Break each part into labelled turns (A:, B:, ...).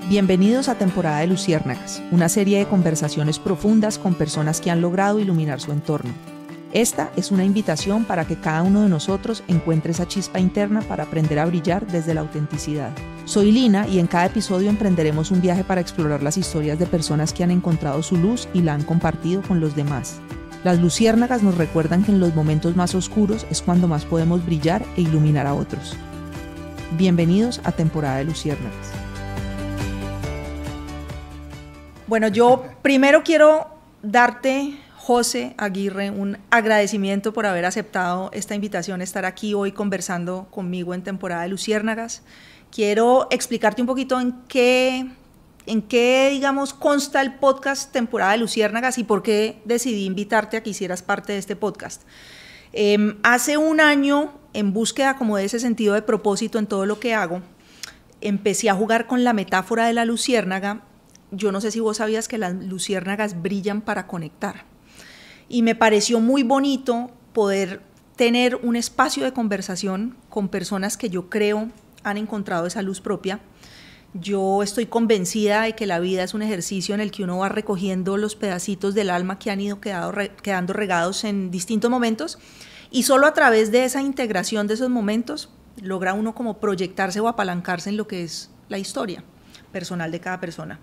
A: Bienvenidos a Temporada de Luciérnagas, una serie de conversaciones profundas con personas que han logrado iluminar su entorno. Esta es una invitación para que cada uno de nosotros encuentre esa chispa interna para aprender a brillar desde la autenticidad. Soy Lina y en cada episodio emprenderemos un viaje para explorar las historias de personas que han encontrado su luz y la han compartido con los demás. Las luciérnagas nos recuerdan que en los momentos más oscuros es cuando más podemos brillar e iluminar a otros. Bienvenidos a Temporada de Luciérnagas. Bueno, yo primero quiero darte, José Aguirre, un agradecimiento por haber aceptado esta invitación, estar aquí hoy conversando conmigo en Temporada de Luciérnagas. Quiero explicarte un poquito en qué, digamos, consta el podcast Temporada de Luciérnagas y por qué decidí invitarte a que hicieras parte de este podcast. Hace un año, en búsqueda como de ese sentido de propósito en todo lo que hago, empecé a jugar con la metáfora de la luciérnaga. Yo no sé si vos sabías que las luciérnagas brillan para conectar. Y me pareció muy bonito poder tener un espacio de conversación con personas que yo creo han encontrado esa luz propia. Yo estoy convencida de que la vida es un ejercicio en el que uno va recogiendo los pedacitos del alma que han ido quedando regados en distintos momentos, y solo a través de esa integración de esos momentos logra uno como proyectarse o apalancarse en lo que es la historia personal de cada persona.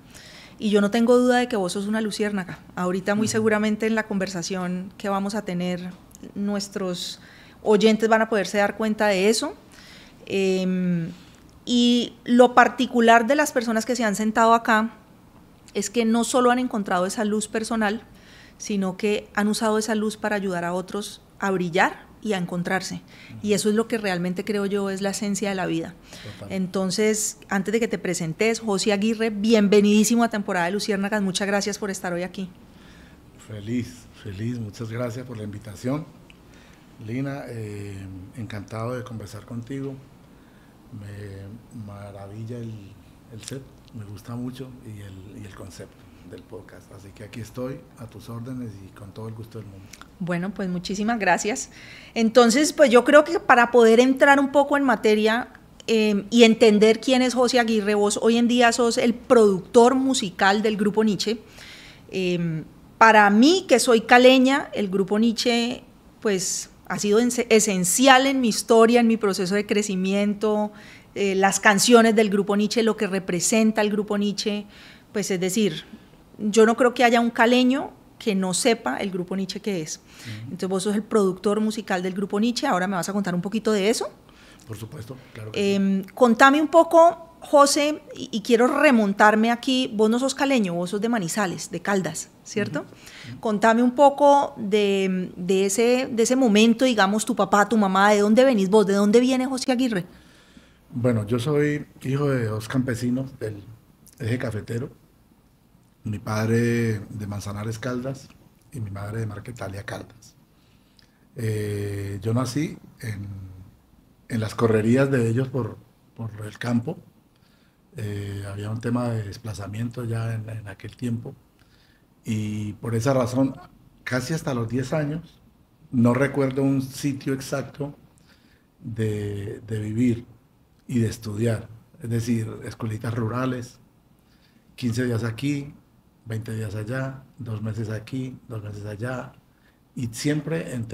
A: Y yo no tengo duda de que vos sos una luciérnaga. Ahorita muy seguramente en la conversación que vamos a tener, nuestros oyentes van a poderse dar cuenta de eso. Y lo particular de las personas que se han sentado acá es que no solo han encontrado esa luz personal, sino que han usado esa luz para ayudar a otros a brillar y a encontrarse. Y eso es lo que realmente creo yo es la esencia de la vida. Total. Entonces, antes de que te presentes, José Aguirre, bienvenidísimo a Temporada de Luciérnagas. Muchas gracias por estar hoy aquí.
B: Feliz. Muchas gracias por la invitación. Lina, encantado de conversar contigo. Me maravilla el set, me gusta mucho y el concepto del podcast, así que aquí estoy a tus órdenes y con todo el gusto del mundo.
A: Bueno, pues muchísimas gracias. Entonces, pues yo creo que para poder entrar un poco en materia y entender quién es José Aguirre, vos hoy en día sos el productor musical del Grupo Nietzsche. Para mí, que soy caleña, el Grupo Nietzsche pues ha sido esencial en mi historia, en mi proceso de crecimiento, las canciones del Grupo Nietzsche, lo que representa el Grupo Nietzsche, pues es decir, yo no creo que haya un caleño que no sepa el Grupo Nietzsche qué es. Entonces vos sos el productor musical del Grupo Nietzsche, ahora me vas a contar un poquito de eso.
B: Por supuesto, claro que sí.
A: Contame un poco, José, y quiero remontarme aquí, vos no sos caleño, vos sos de Manizales, de Caldas, ¿cierto? Contame un poco de ese momento, digamos, tu papá, tu mamá, ¿de dónde venís vos? ¿De dónde viene José Aguirre?
B: Bueno, yo soy hijo de dos campesinos del eje cafetero. Mi padre de Manzanares, Caldas, y mi madre de Marquetalia, Caldas. Yo nací en las correrías de ellos por el campo. Había un tema de desplazamiento ya en aquel tiempo, y por esa razón, casi hasta los 10 años, no recuerdo un sitio exacto de vivir y de estudiar. Es decir, escuelitas rurales, 15 días aquí, 20 días allá, 2 meses aquí, 2 meses allá, y siempre en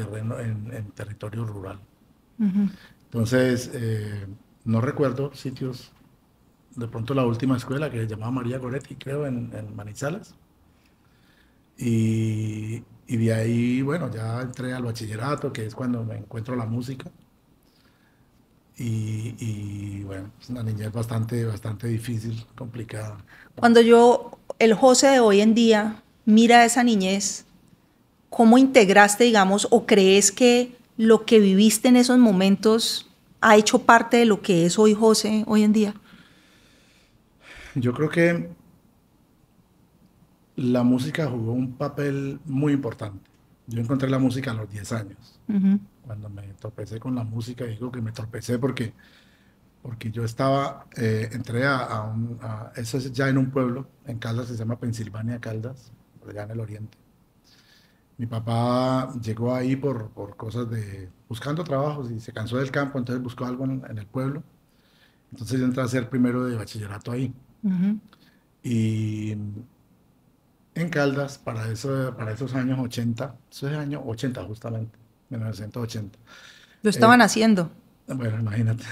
B: territorio rural. Entonces, no recuerdo sitios, de pronto la última escuela que se llamaba María Goretti, creo, en Manizales, y de ahí, bueno, ya entré al bachillerato, que es cuando me encuentro la música, y bueno, es una niñez bastante difícil, complicada.
A: Cuando el José de hoy en día mira esa niñez, ¿cómo integraste, digamos, o crees que lo que viviste en esos momentos ha hecho parte de lo que es hoy José hoy en día?
B: Yo creo que la música jugó un papel muy importante. Yo encontré la música a los 10 años. Cuando me tropecé con la música, digo que me tropecé porque yo entré eso es ya en un pueblo, en Caldas, se llama Pensilvania, Caldas, allá en el oriente. Mi papá llegó ahí por cosas buscando trabajos, y se cansó del campo, entonces buscó algo en el pueblo. Entonces yo entré a hacer primero de bachillerato ahí. Y en Caldas, para esos años 80, eso es año 80 justamente, 1980.
A: Lo estaban haciendo.
B: Bueno, imagínate.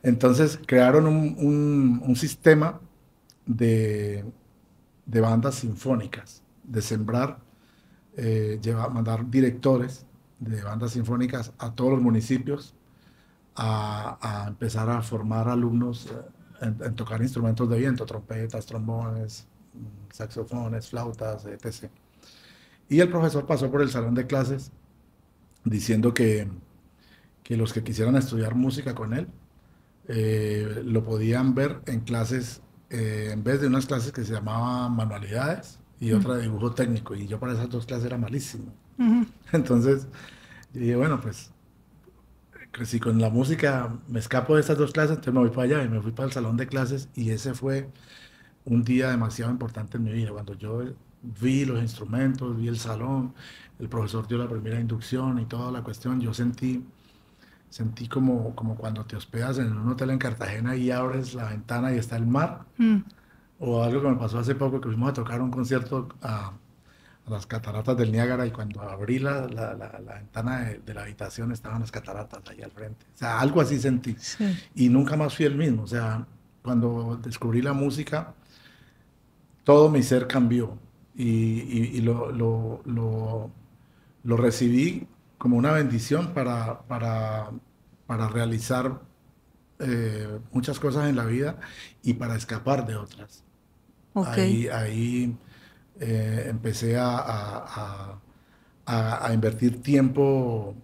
B: Entonces crearon un sistema de bandas sinfónicas, de sembrar, mandar directores de bandas sinfónicas a todos los municipios a empezar a formar alumnos en tocar instrumentos de viento, trompetas, trombones, saxofones, flautas, etc. Y el profesor pasó por el salón de clases diciendo que los que quisieran estudiar música con él lo podían ver en clases, en vez de unas clases que se llamaban manualidades y otra de dibujo técnico, y yo para esas dos clases era malísimo. Entonces yo dije, bueno, pues si con la música me escapo de estas dos clases, entonces me voy para allá, y me fui para el salón de clases, y ese fue un día demasiado importante en mi vida, cuando yo vi los instrumentos, vi el salón, el profesor dio la primera inducción y toda la cuestión. Yo sentí como cuando te hospedas en un hotel en Cartagena y abres la ventana y está el mar, o algo que me pasó hace poco, que fuimos a tocar un concierto a las cataratas del Niágara, y cuando abrí la ventana de la habitación estaban las cataratas ahí al frente. O sea, algo así sentí.
A: Sí.
B: Y nunca más fui el mismo. O sea, cuando descubrí la música, todo mi ser cambió, y lo recibí como una bendición para realizar muchas cosas en la vida y para escapar de otras.
A: Okay.
B: Ahí empecé a invertir tiempo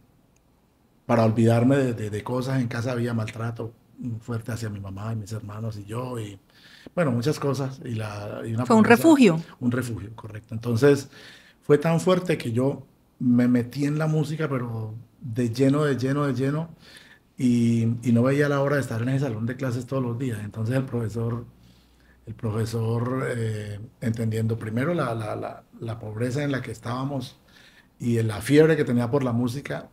B: para olvidarme de cosas. En casa había maltrato fuerte hacia mi mamá y mis hermanos y yo, y bueno, muchas cosas. Y una
A: Fue un
B: pobreza,
A: refugio.
B: Un refugio, correcto. Entonces fue tan fuerte que yo me metí en la música, pero de lleno, y no veía la hora de estar en ese salón de clases todos los días. Entonces el profesor entendiendo primero la pobreza en la que estábamos y en la fiebre que tenía por la música,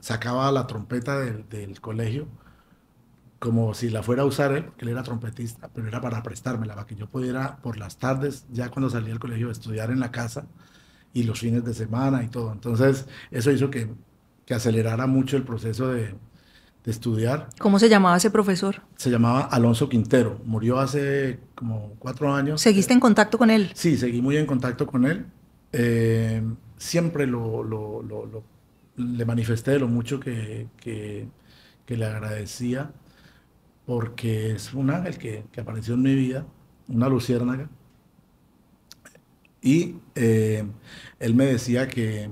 B: sacaba la trompeta del colegio como si la fuera a usar él, porque él era trompetista, pero era para prestármela, para que yo pudiera por las tardes, ya cuando salía del colegio, estudiar en la casa, y los fines de semana y todo. Entonces eso hizo que acelerara mucho el proceso de estudiar.
A: ¿Cómo se llamaba ese profesor?
B: Se llamaba Alonso Quintero, murió hace como 4 años.
A: ¿Seguiste en contacto con él?
B: Sí, seguí muy en contacto con él. Siempre le manifesté lo mucho que le agradecía, porque es un ángel que apareció en mi vida, una luciérnaga. Y él me decía que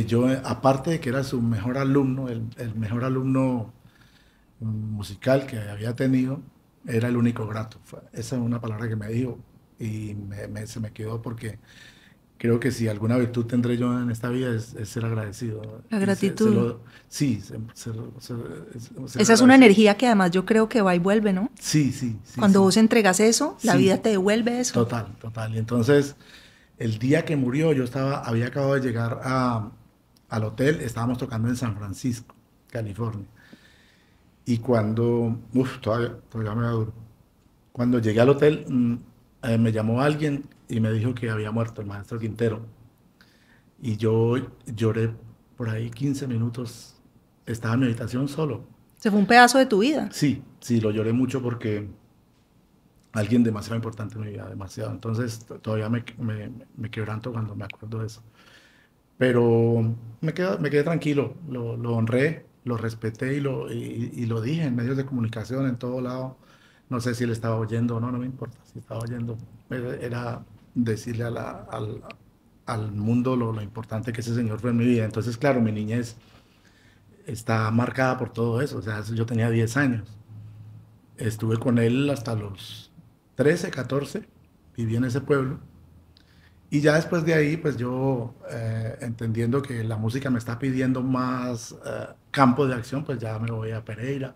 B: yo, aparte de que era su mejor alumno, el mejor alumno musical que había tenido, era el único grato. Esa es una palabra que me dijo, y se me quedó, porque creo que si alguna virtud tendré yo en esta vida es ser agradecido.
A: La gratitud.
B: Sí.
A: Esa es una energía que además yo creo que va y vuelve, ¿no?
B: Sí.
A: Cuando vos entregas eso, la vida te devuelve eso.
B: Total. Y entonces, el día que murió, había acabado de llegar al hotel, estábamos tocando en San Francisco, California. Y cuando, todavía me da duro. Cuando llegué al hotel, me llamó alguien y me dijo que había muerto el maestro Quintero. Y yo lloré por ahí 15 minutos, estaba en mi habitación solo.
A: ¿Se fue un pedazo de tu vida?
B: Sí, lo lloré mucho, porque alguien demasiado importante en mi vida, demasiado. Entonces todavía me quebranto cuando me acuerdo de eso. Pero me quedé tranquilo, lo honré, lo respeté, y lo dije en medios de comunicación, en todo lado. No sé si él estaba oyendo o no me importa si estaba oyendo. Era decirle al mundo lo importante que ese señor fue en mi vida. Entonces, claro, mi niñez está marcada por todo eso. O sea, yo tenía 10 años. Estuve con él hasta los 13, 14, viví en ese pueblo. Y ya después de ahí, pues yo, entendiendo que la música me está pidiendo más campo de acción, pues ya me voy a Pereira.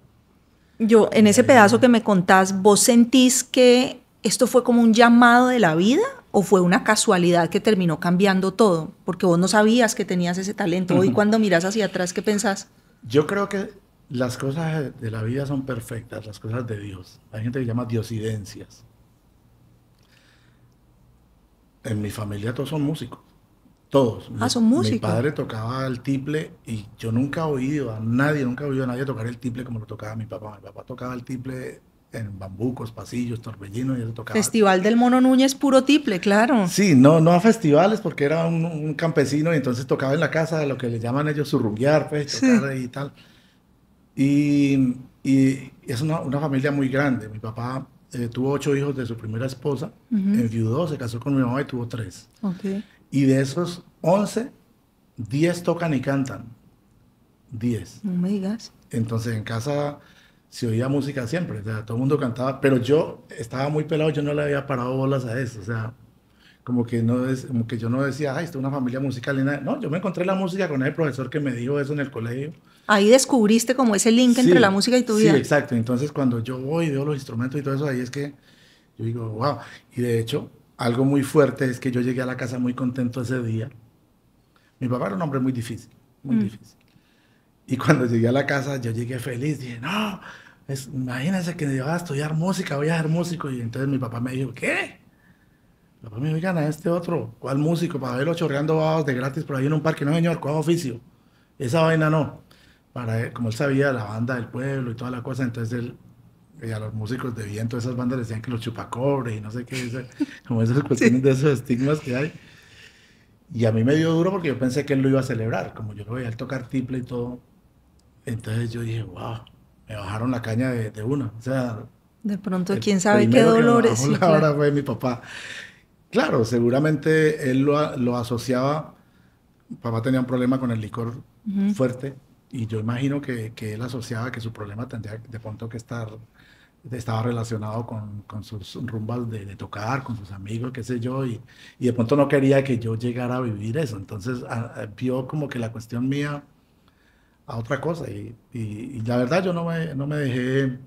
A: Yo, en ese pedazo que me contás, ¿vos sentís que esto fue como un llamado de la vida o fue una casualidad que terminó cambiando todo? Porque vos no sabías que tenías ese talento. Hoy, cuando miras hacia atrás, ¿qué pensás?
B: Yo creo que las cosas de la vida son perfectas, las cosas de Dios. Hay gente que llama diosidencias. En mi familia todos son músicos, todos.
A: Ah, son
B: Mi
A: músicos.
B: padre tocaba el tiple y yo nunca he oído a nadie, nunca he oído a nadie tocar el tiple como lo tocaba mi papá. Mi papá tocaba el tiple en bambucos, pasillos, torbellinos y él tocaba.
A: Festival del Mono Núñez, puro tiple, claro.
B: Sí, no, no a festivales porque era un campesino y entonces tocaba en la casa, lo que le llaman ellos surrunguear, pues,
A: Sí.
B: tocar y tal. Y es una familia muy grande. Mi papá tuvo 8 hijos de su primera esposa,
A: Ujú.
B: enviudó, se casó con mi mamá y tuvo 3.
A: Ok.
B: Y de esos 11, 10 tocan y cantan. 10.
A: No me digas.
B: Entonces en casa se oía música siempre, o sea, todo el mundo cantaba, pero yo estaba muy pelado, yo no le había parado bolas a eso, o sea, como que yo no decía, ay, esto es una familia musical, ni nada. No, yo me encontré la música con el profesor que me dijo eso en el colegio.
A: Ahí descubriste como ese link entre la
B: Sí,
A: música y tu
B: sí,
A: vida.
B: exacto. Entonces cuando yo voy y veo los instrumentos y todo eso, ahí es que yo digo, wow. Y de hecho, algo muy fuerte es que yo llegué a la casa muy contento ese día. Mi papá era un hombre muy difícil, muy
A: Mm.
B: difícil. Y cuando llegué a la casa, yo llegué feliz. Dije, no, imagínense que yo voy a estudiar música, voy a ser músico. Y entonces mi papá me dijo, ¿qué? Mi papá me dijo, oigan a este otro, ¿cuál músico? Para verlo chorreando babos de gratis por ahí en un parque. No, señor, ¿cuál oficio? Esa vaina no. Como él sabía la banda del pueblo y toda la cosa, entonces él, y a los músicos de viento, esas bandas le decían que los chupacobres y no sé qué, como esas cuestiones
A: Sí.
B: de esos estigmas que hay. Y a mí me dio duro porque yo pensé que él lo iba a celebrar, como yo lo veía él tocar tiple y todo. Entonces yo dije, wow, me bajaron la caña de una. O sea,
A: De pronto,
B: el
A: quién sabe qué
B: primero que me
A: dolores,
B: bajó
A: sí,
B: la
A: claro.
B: hora fue mi papá. Claro, seguramente él lo asociaba. Papá tenía un problema con el licor
A: Ujú.
B: fuerte y yo imagino que él asociaba que su problema tendría de pronto que estaba relacionado con sus rumbas de tocar, con sus amigos, qué sé yo, y de pronto no quería que yo llegara a vivir eso. Entonces vio como que la cuestión mía a otra cosa y la verdad yo no me dejé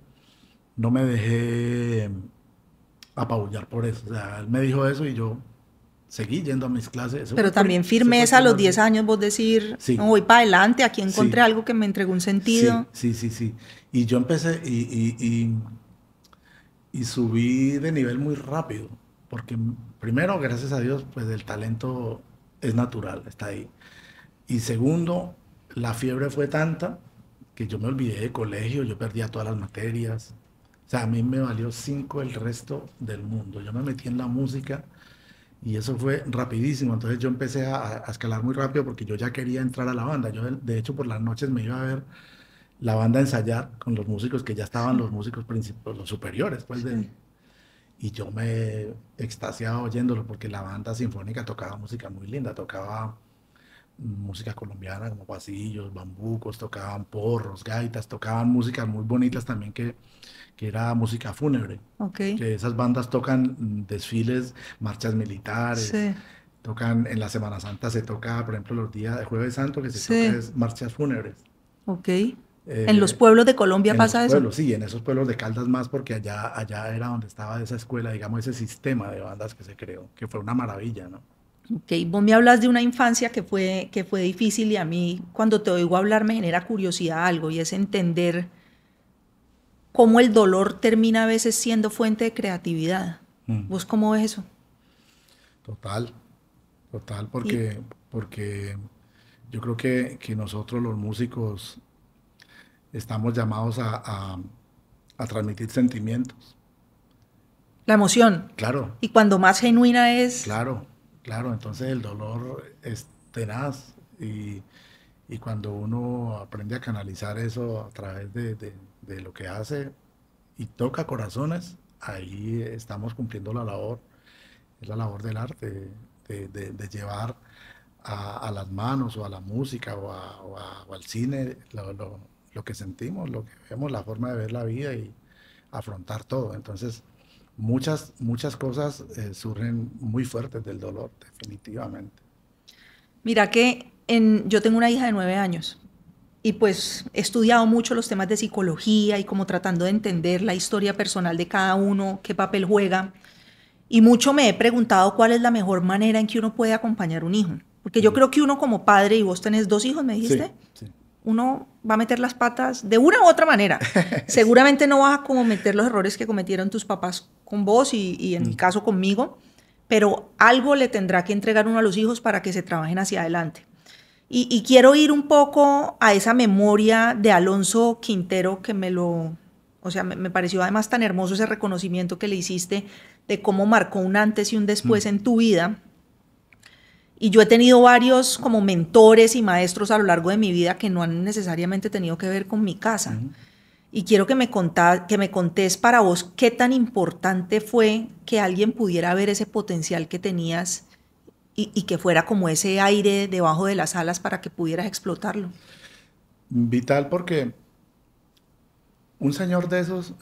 B: apabullar por eso. O sea, él me dijo eso y yo seguí yendo a mis clases.
A: Pero también
B: Ese fue el
A: firmeza a los
B: primer
A: 10
B: día.
A: años, vos decir, no
B: Sí,
A: voy para adelante, aquí encontré
B: sí,
A: algo que me entregó un
B: sí,
A: sentido.
B: sí, sí, sí. Y yo empecé y subí de nivel muy rápido, porque primero, gracias a Dios, pues el talento es natural, está ahí. Y segundo, la fiebre fue tanta que yo me olvidé de colegio, yo perdía todas las materias. O sea, a mí me valió 5 el resto del mundo. Yo me metí en la música y eso fue rapidísimo. Entonces yo empecé a escalar muy rápido porque yo ya quería entrar a la banda. Yo, de hecho, por las noches me iba a ver la banda ensayar con los músicos que ya estaban, los músicos principales, los superiores, pues,
A: Sí.
B: y yo me extasiaba oyéndolo porque la banda sinfónica tocaba música muy linda, tocaba música colombiana como pasillos, bambucos, tocaban porros, gaitas, tocaban músicas muy bonitas también que era música fúnebre,
A: Ok.
B: que esas bandas tocan desfiles, marchas militares,
A: Sí.
B: tocan en la Semana Santa se toca, por ejemplo, los días de Jueves Santo que se toca
A: Sí.
B: es marchas fúnebres.
A: Ok. En los
B: Eh,
A: pueblos de Colombia
B: en los
A: pasa eso.
B: pueblos, sí, en esos pueblos de Caldas más, porque allá era donde estaba esa escuela, digamos, ese sistema de bandas que se creó, que fue una maravilla, ¿no?
A: Ok, vos me hablas de una infancia que fue difícil y a mí cuando te oigo hablar me genera curiosidad algo y es entender cómo el dolor termina a veces siendo fuente de creatividad.
B: Mm,
A: ¿Vos cómo ves eso?
B: total, total,
A: Y,
B: porque yo creo que nosotros los músicos estamos llamados a transmitir sentimientos.
A: la emoción.
B: Claro,
A: Y cuando más genuina es,
B: claro, claro, entonces el dolor es tenaz y cuando uno aprende a canalizar eso a través de lo que hace y toca corazones, ahí estamos cumpliendo la labor, es la labor del arte, de llevar a las manos o a la música o al cine lo que sentimos, lo que vemos, la forma de ver la vida y afrontar todo. Entonces, muchas cosas surgen muy fuertes del dolor, definitivamente.
A: mira que yo tengo una hija de 9 años y pues he estudiado mucho los temas de psicología y como tratando de entender la historia personal de cada uno, qué papel juega. Y mucho me he preguntado cuál es la mejor manera en que uno puede acompañar a un hijo. Porque yo
B: Mm.
A: creo que uno como padre, y vos tenés 2 hijos, me
B: Sí,
A: dijiste,
B: sí.
A: uno va a meter las patas de una u otra manera. Seguramente no vas a cometer los errores que cometieron tus papás con vos y en mi caso conmigo, pero algo le tendrá que entregar uno a los hijos para que se trabajen hacia adelante. Y quiero ir un poco a esa memoria de Alonso Quintero que me pareció además tan hermoso ese reconocimiento que le hiciste de cómo marcó un antes y un después en tu vida. Y yo he tenido varios como mentores y maestros a lo largo de mi vida que no han necesariamente tenido que ver con mi casa. Y quiero que me contés para vos qué tan importante fue que alguien pudiera ver ese potencial que tenías y que fuera como ese aire debajo de las alas para que pudieras explotarlo.
B: Vital, porque un señor de esos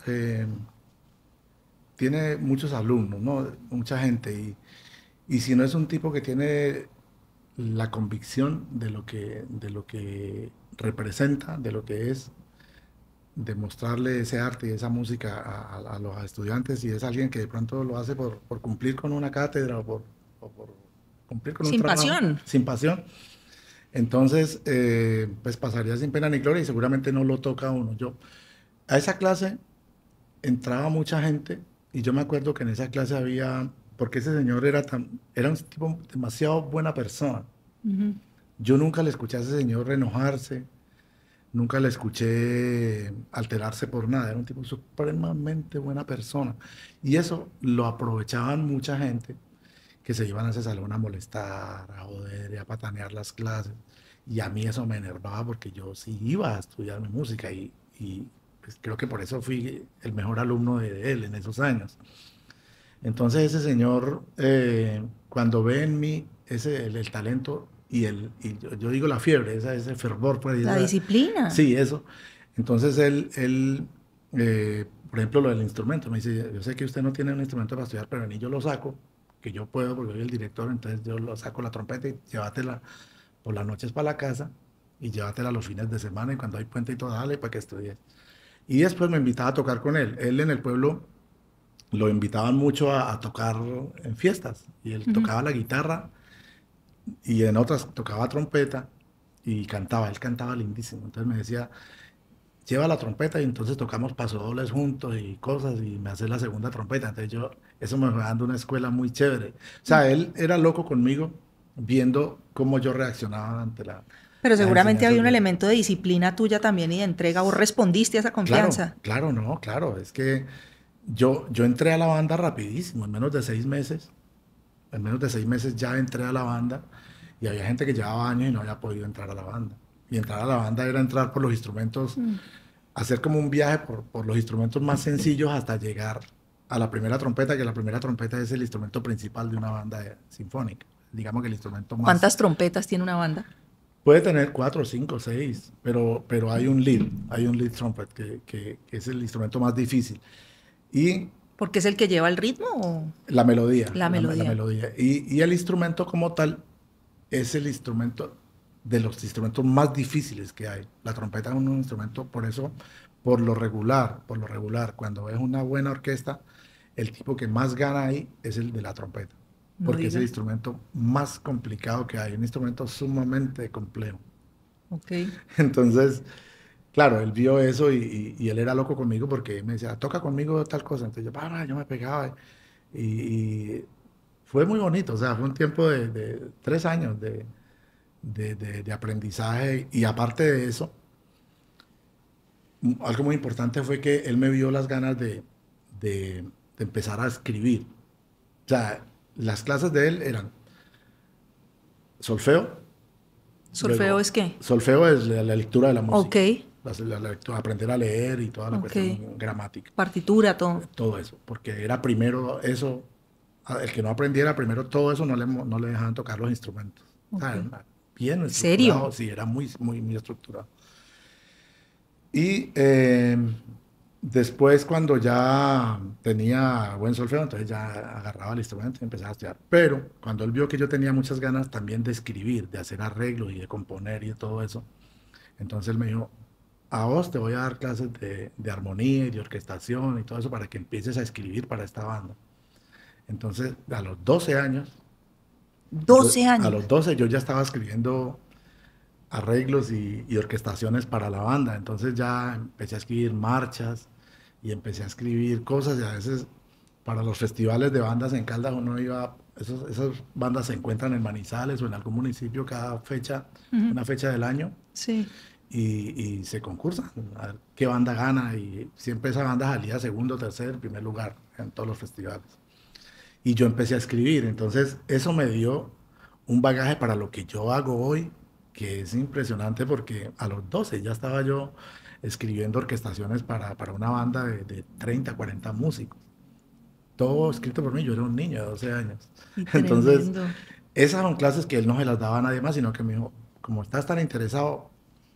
B: tiene muchos alumnos, ¿no? Mucha gente. Y si no es un tipo que tiene la convicción de lo que representa, de lo que es, de mostrarle ese arte y esa música a los estudiantes, y es alguien que de pronto lo hace por cumplir con una cátedra o por cumplir con un trabajo.
A: Sin pasión.
B: Sin pasión. Entonces, pues pasaría sin pena ni gloria y seguramente no lo toca a uno. A esa clase entraba mucha gente y yo me acuerdo que en esa clase había, porque ese señor era un tipo demasiado buena persona. Yo nunca le escuché a ese señor enojarse, nunca le escuché alterarse por nada, era un tipo supremamente buena persona. Y eso lo aprovechaban mucha gente que se iban a ese salón a molestar, a joder y a patanear las clases. Y a mí eso me enervaba porque yo sí iba a estudiar mi música y pues creo que por eso fui el mejor alumno de él en esos años. Entonces ese señor, cuando ve en mí el talento y yo digo la fiebre, ese fervor. Pues,
A: la disciplina.
B: Sí, eso. Entonces él por ejemplo, lo del instrumento, me dice, yo sé que usted no tiene un instrumento para estudiar, pero ni yo lo saco, que yo puedo porque soy el director, entonces yo lo saco la trompeta y llévatela por las noches para la casa y llévatela los fines de semana y cuando hay puente y todo, dale para que estudies. Y después me invitaba a tocar con él. Él en el pueblo lo invitaban mucho a tocar en fiestas y él tocaba la guitarra y en otras tocaba trompeta y cantaba. Él cantaba lindísimo. Entonces me decía, lleva la trompeta y entonces tocamos pasodobles juntos y cosas y me hace la segunda trompeta. Entonces eso me fue dando una escuela muy chévere. O sea, él era loco conmigo viendo cómo yo reaccionaba ante
A: Pero seguramente había un elemento de disciplina tuya también y de entrega. ¿Vos respondiste a esa confianza?
B: Claro. Es que yo entré a la banda rapidísimo, en menos de 6 meses. En menos de 6 meses ya entré a la banda y había gente que llevaba años y no había podido entrar a la banda. Y entrar a la banda era entrar por los instrumentos, hacer como un viaje por los instrumentos más sencillos hasta llegar a la primera trompeta, que la primera trompeta es el instrumento principal de una banda sinfónica. Digamos que el instrumento más...
A: ¿Cuántas trompetas tiene una banda?
B: Puede tener 4, 5, 6, pero hay un lead trumpet que es el instrumento más difícil.
A: ¿Porque es el que lleva el ritmo o...?
B: La melodía.
A: La melodía.
B: Y el instrumento como tal es el instrumento de los instrumentos más difíciles que hay. La trompeta es un instrumento, por eso, por lo regular, cuando es una buena orquesta, el tipo que más gana ahí es el de la trompeta. Porque es el instrumento más complicado que hay, un instrumento sumamente complejo.
A: Okay.
B: Entonces, claro, él vio eso y él era loco conmigo porque me decía, toca conmigo tal cosa. Entonces yo me pegaba y fue muy bonito. O sea, fue un tiempo de 3 años de aprendizaje. Y aparte de eso, algo muy importante fue que él me vio las ganas de empezar a escribir. O sea, las clases de él eran solfeo.
A: ¿Solfeo luego, es qué?
B: Solfeo es la lectura de la música.
A: Ok.
B: La lectura, aprender a leer y toda la cuestión gramática.
A: Partitura, todo.
B: Todo eso, porque era primero eso, el que no aprendiera primero todo eso no le dejaban tocar los instrumentos. Okay. O sea, bien estructurado.
A: ¿Serio?
B: Sí, era muy estructurado. Y después, cuando ya tenía buen solfeo, entonces ya agarraba el instrumento y empezaba a estudiar. Pero cuando él vio que yo tenía muchas ganas también de escribir, de hacer arreglos y de componer y de todo eso, entonces él me dijo, a vos te voy a dar clases de armonía y de orquestación y todo eso para que empieces a escribir para esta banda. Entonces, a los 12 años...
A: 12 años.
B: A los 12 yo ya estaba escribiendo arreglos y orquestaciones para la banda. Entonces ya empecé a escribir marchas y empecé a escribir cosas y a veces para los festivales de bandas en Caldas uno iba, esas bandas se encuentran en Manizales o en algún municipio cada fecha, una fecha del año
A: Sí.
B: y se concursan a ver qué banda gana y siempre esa banda salía segundo, tercer, primer lugar en todos los festivales. Y yo empecé a escribir, entonces eso me dio un bagaje para lo que yo hago hoy, que es impresionante porque a los 12 ya estaba yo escribiendo orquestaciones para una banda de 30, 40 músicos. Todo escrito por mí, yo era un niño de 12 años.
A: Y
B: Entonces,
A: tremendo.
B: esas son clases que él no se las daba a nadie más, sino que me dijo, como estás tan interesado,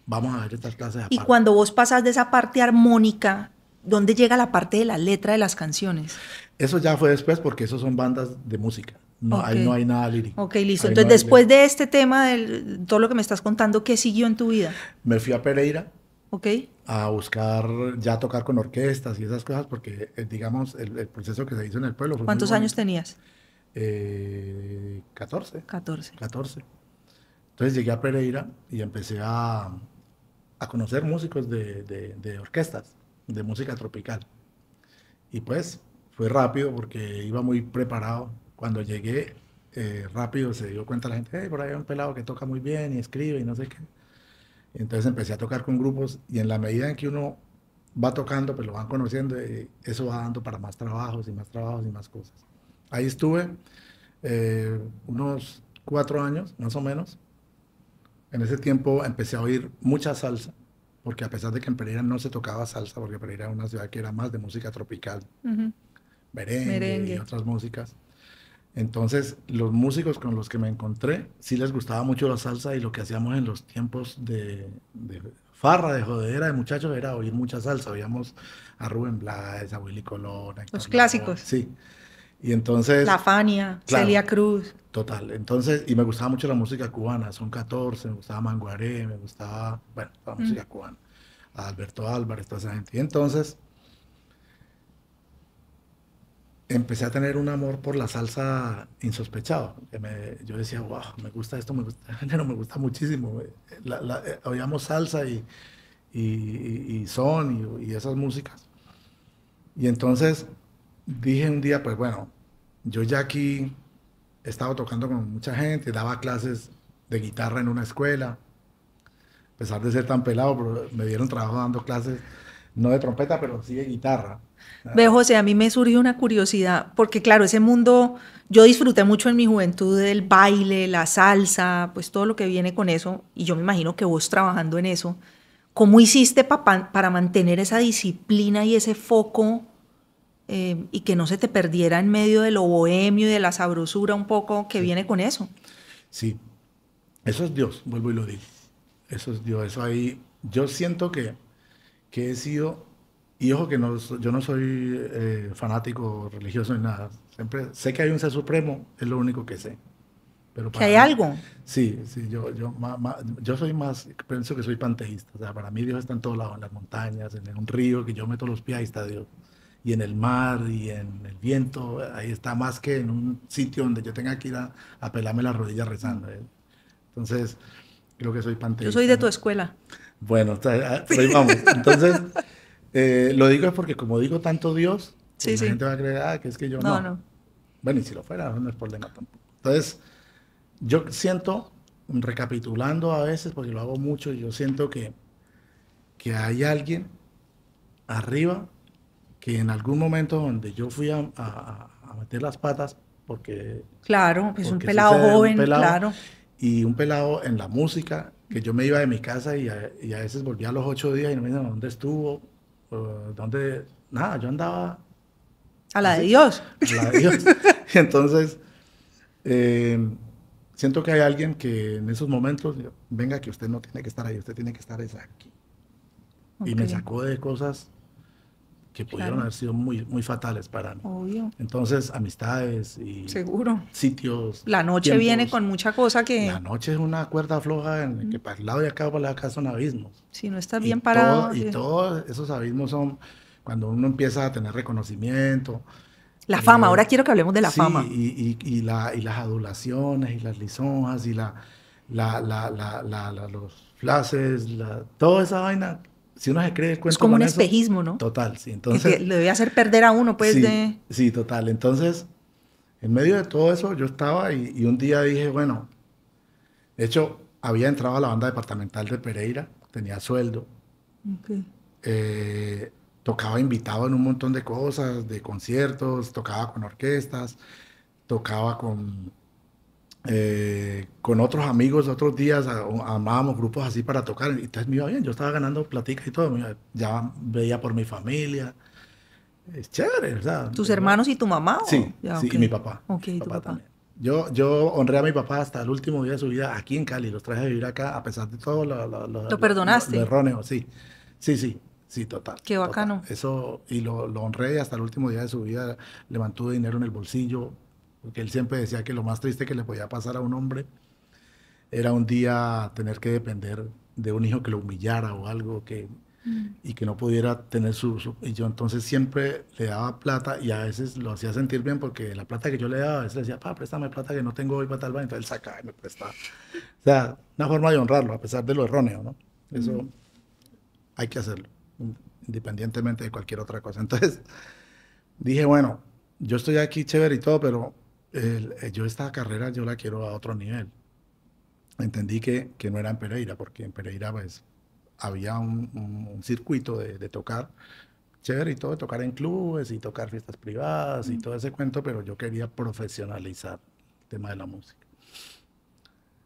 B: vamos a ver estas clases
A: Y
B: aparte.
A: cuando vos pasas de esa parte armónica, ¿dónde llega la parte de la letra de las canciones?
B: Eso ya fue después porque eso son bandas de música. No,
A: Ok.
B: ahí no hay nada lírico.
A: Ok, listo.
B: Ahí
A: Entonces,
B: no hay
A: después
B: letra.
A: de este tema, todo lo que me estás contando, ¿qué siguió en tu vida?
B: Me fui a Pereira
A: ¿Ok?
B: a buscar ya tocar con orquestas y esas cosas porque, digamos, el proceso que se hizo en el pueblo fue muy
A: ¿Cuántos años
B: bonito.
A: tenías?
B: 14,
A: 14.
B: 14. Entonces llegué a Pereira y empecé a conocer músicos de orquestas, de música tropical. Y pues fue rápido porque iba muy preparado. Cuando llegué, rápido se dio cuenta la gente, hey, por ahí hay un pelado que toca muy bien y escribe y no sé qué. Entonces empecé a tocar con grupos y en la medida en que uno va tocando, pues lo van conociendo, eso va dando para más trabajos y más trabajos y más cosas. Ahí estuve unos 4 años, más o menos. En ese tiempo empecé a oír mucha salsa, porque a pesar de que en Pereira no se tocaba salsa, porque Pereira era una ciudad que era más de música tropical,
A: Ujú.
B: merengue y
A: Merengue.
B: otras músicas. Entonces, los músicos con los que me encontré, sí les gustaba mucho la salsa y lo que hacíamos en los tiempos de farra, de jodedera de muchachos, era oír mucha salsa. Oíamos a Rubén Blades, a Willy Colón, a
A: Los
B: Héctor Lavoe,
A: clásicos.
B: sí. Y
A: La
B: entonces,
A: Fania,
B: claro,
A: Celia Cruz.
B: total. Entonces, y me gustaba mucho la música cubana, Son 14, me gustaba Manguaré, me gustaba, bueno, la
A: Mm.
B: música cubana, a Alberto Álvarez, toda esa gente. Y entonces empecé a tener un amor por la salsa insospechado. Yo decía, wow, me gusta esto, me gusta el género, me gusta muchísimo. Oíamos salsa y son y esas músicas. Y entonces dije un día, pues bueno, yo ya aquí he estado tocando con mucha gente, daba clases de guitarra en una escuela, a pesar de ser tan pelado, pero me dieron trabajo dando clases, no de trompeta, pero sí de guitarra.
A: Ve, José, a mí me surgió una curiosidad, porque claro, ese mundo, yo disfruté mucho en mi juventud del baile, la salsa, pues todo lo que viene con eso, y yo me imagino que vos trabajando en eso, ¿cómo hiciste para mantener esa disciplina y ese foco y que no se te perdiera en medio de lo bohemio y de la sabrosura un poco que
B: Sí,
A: viene con eso?
B: sí, eso es Dios, vuelvo y lo digo. Eso es Dios, eso ahí. Yo siento que he sido, y ojo que yo no soy fanático religioso ni nada. Siempre sé que hay un ser supremo, es lo único que sé. Pero
A: Que
B: para
A: hay
B: mí,
A: algo.
B: sí, sí, yo soy más, pienso que soy panteísta. O sea, para mí Dios está en todos lados, en las montañas, en un río que yo meto los pies, ahí está Dios. Y en el mar y en el viento, ahí está más que en un sitio donde yo tenga que ir a pelarme las rodillas rezando. Entonces, creo que soy
A: Yo soy
B: panteísta,
A: de tu
B: ¿no?
A: escuela.
B: Bueno, por ahí vamos. Entonces, lo digo es porque como digo tanto Dios, pues
A: Sí,
B: la
A: sí.
B: gente va a creer, que es que yo
A: No,
B: no.
A: no.
B: Bueno, y si lo fuera, no es problema tampoco. Entonces, yo siento, recapitulando a veces, porque lo hago mucho, yo siento que hay alguien arriba que en algún momento donde yo fui a meter las patas, porque,
A: Claro, pues un
B: porque
A: pelado
B: sucede un
A: joven,
B: pelado,
A: claro.
B: y un pelado en la música, que yo me iba de mi casa y a veces volvía a los 8 días y no me decían dónde estuvo, dónde, nada, yo andaba
A: A la de
B: así,
A: Dios.
B: a la de Dios. Y entonces, eh, siento que hay alguien que en esos momentos, venga, que usted no tiene que estar ahí, usted tiene que estar es aquí. Y
A: Ok,
B: me sacó de cosas que pudieron
A: claro,
B: haber sido muy, muy fatales para mí.
A: obvio,
B: Entonces, amistades y
A: seguro.
B: sitios,
A: La noche viene
B: tiempos.
A: con mucha cosa
B: La
A: que
B: noche es una cuerda floja en la que para el lado de acá o para el lado de acá son abismos.
A: si no estás
B: Y,
A: bien parado,
B: y todos esos abismos son cuando uno empieza a tener reconocimiento.
A: la fama, ahora
B: eh,
A: quiero que hablemos de la
B: sí,
A: fama.
B: y las adulaciones y las lisonjas y los flashes, toda esa vaina, si uno se cree el cuento
A: Es como un
B: con eso,
A: espejismo, ¿no?
B: total, sí. Entonces,
A: Que le debe hacer perder a uno, pues,
B: sí,
A: de...
B: sí, total. Entonces, en medio de todo eso, yo estaba y un día dije, bueno, de hecho, había entrado a la banda departamental de Pereira, tenía sueldo,
A: Okay.
B: tocaba invitado en un montón de cosas, de conciertos, tocaba con orquestas, tocaba con otros amigos otros días, armábamos grupos así para tocar, y entonces me iba bien, yo estaba ganando platica y todo, ya veía por mi familia, es chévere, o sea,
A: ¿Tus hermanos y tu mamá?
B: sí,
A: Ya,
B: sí,
A: ok.
B: y mi papá,
A: Ok,
B: mi
A: tu
B: papá
A: papá.
B: también. Yo honré a mi papá hasta el último día de su vida aquí en Cali, los traje a vivir acá, a pesar de todo
A: ¿Lo
B: lo
A: perdonaste?
B: erróneo, sí, sí, sí, sí, total,
A: Qué
B: total.
A: bacano.
B: Eso, y lo honré hasta el último día de su vida, le mantuve dinero en el bolsillo, porque él siempre decía que lo más triste que le podía pasar a un hombre era un día tener que depender de un hijo que lo humillara o algo y que no pudiera tener y yo entonces siempre le daba plata y a veces lo hacía sentir bien porque la plata que yo le daba, a veces le decía, pa, préstame plata que no tengo hoy para tal vaina, entonces él sacaba y me prestaba. O sea, una forma de honrarlo, a pesar de lo erróneo, ¿no? Eso hay que hacerlo, independientemente de cualquier otra cosa. Entonces dije, bueno, yo estoy aquí chévere y todo, pero yo esta carrera yo la quiero a otro nivel. Entendí que no era en Pereira, porque en Pereira pues había un circuito de tocar chévere y todo, de tocar en clubes y tocar fiestas privadas y todo ese cuento, pero yo quería profesionalizar el tema de la música.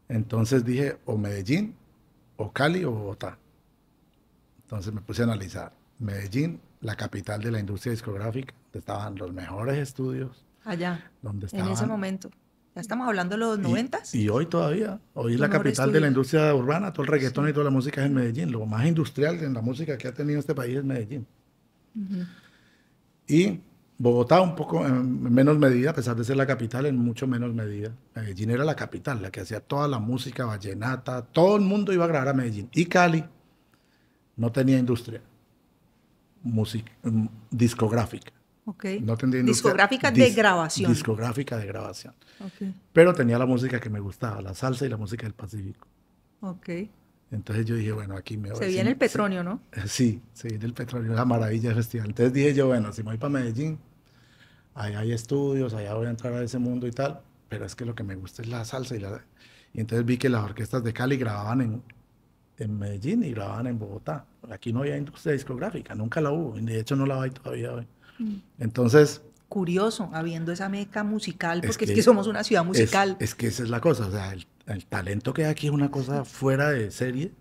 B: Entonces dije, o Medellín, o Cali, o Bogotá. Entonces me puse a analizar. Medellín, la capital de la industria discográfica, donde estaban los mejores estudios,
A: Allá,
B: donde
A: en ese
B: estaban
A: momento. Ya estamos hablando de los
B: Y,
A: noventas.
B: y hoy todavía, hoy es
A: Los
B: la
A: mejores
B: capital de la
A: estudios.
B: industria urbana, todo el reggaetón
A: Sí.
B: y toda la música es en Medellín. Lo más industrial en la música que ha tenido este país es Medellín. Y Bogotá un poco en menos medida, a pesar de ser la capital, en mucho menos medida. Medellín era la capital, la que hacía toda la música vallenata, todo el mundo iba a grabar a Medellín. Y Cali no tenía industria discográfica.
A: Ok.
B: No tenía industria
A: Discográfica de grabación.
B: discográfica de grabación.
A: Ok.
B: Pero tenía la música que me gustaba, la salsa y la música del Pacífico.
A: Ok.
B: Entonces yo dije, bueno, aquí me
A: Se
B: voy.
A: viene el Petronio, ¿no?
B: Sí, se viene el petróleo, la maravilla del festival. Entonces dije yo, bueno, si me voy para Medellín, allá hay estudios, allá voy a entrar a ese mundo y tal, pero es que lo que me gusta es la salsa. Y entonces vi que las orquestas de Cali grababan en Medellín y grababan en Bogotá. Aquí no había industria discográfica, nunca la hubo, y de hecho no la hay todavía hoy. Entonces,
A: Curioso, habiendo esa meca musical,
B: es
A: porque es que
B: que,
A: somos una ciudad musical.
B: es que esa es la cosa, o sea, el talento que hay aquí es una cosa fuera de serie.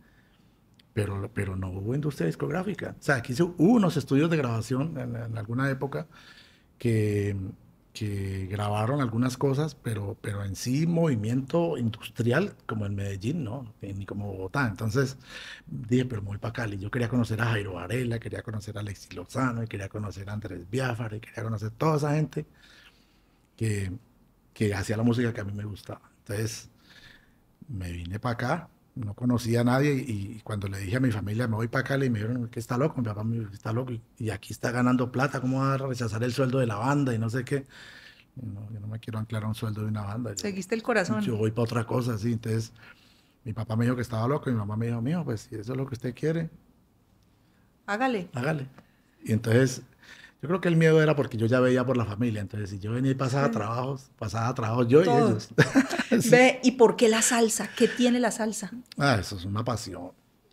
B: Pero no hubo industria discográfica. O sea, aquí hubo unos estudios de grabación en alguna época que, que grabaron algunas cosas, pero en sí movimiento industrial como en Medellín, no, ni como Bogotá. Entonces dije, pero me voy para Cali. Yo quería conocer a Jairo Varela, quería conocer a Alexis Lozano, y quería conocer a Andrés Biafara, y quería conocer toda esa gente que, que hacía la música que a mí me gustaba. Entonces me vine para acá, no conocía a nadie y cuando le dije a mi familia, me voy para Cali, me dijeron que está loco, mi papá me dijo, está loco y aquí está ganando plata, ¿cómo va a rechazar el sueldo de la banda y no sé qué? No, yo no me quiero anclar a un sueldo de una banda,
A: Seguiste el
B: yo
A: corazón.
B: voy para otra cosa, sí. Entonces mi papá me dijo que estaba loco y mi mamá me dijo, mijo, pues si eso es lo que usted quiere,
A: Hágale.
B: hágale. Y entonces yo creo que el miedo era porque yo ya veía por la familia, entonces si yo venía y pasaba trabajos yo y
A: Todo.
B: ellos.
A: Ve, ¿y por qué la salsa? ¿Qué tiene la salsa?
B: Ah, eso es una pasión.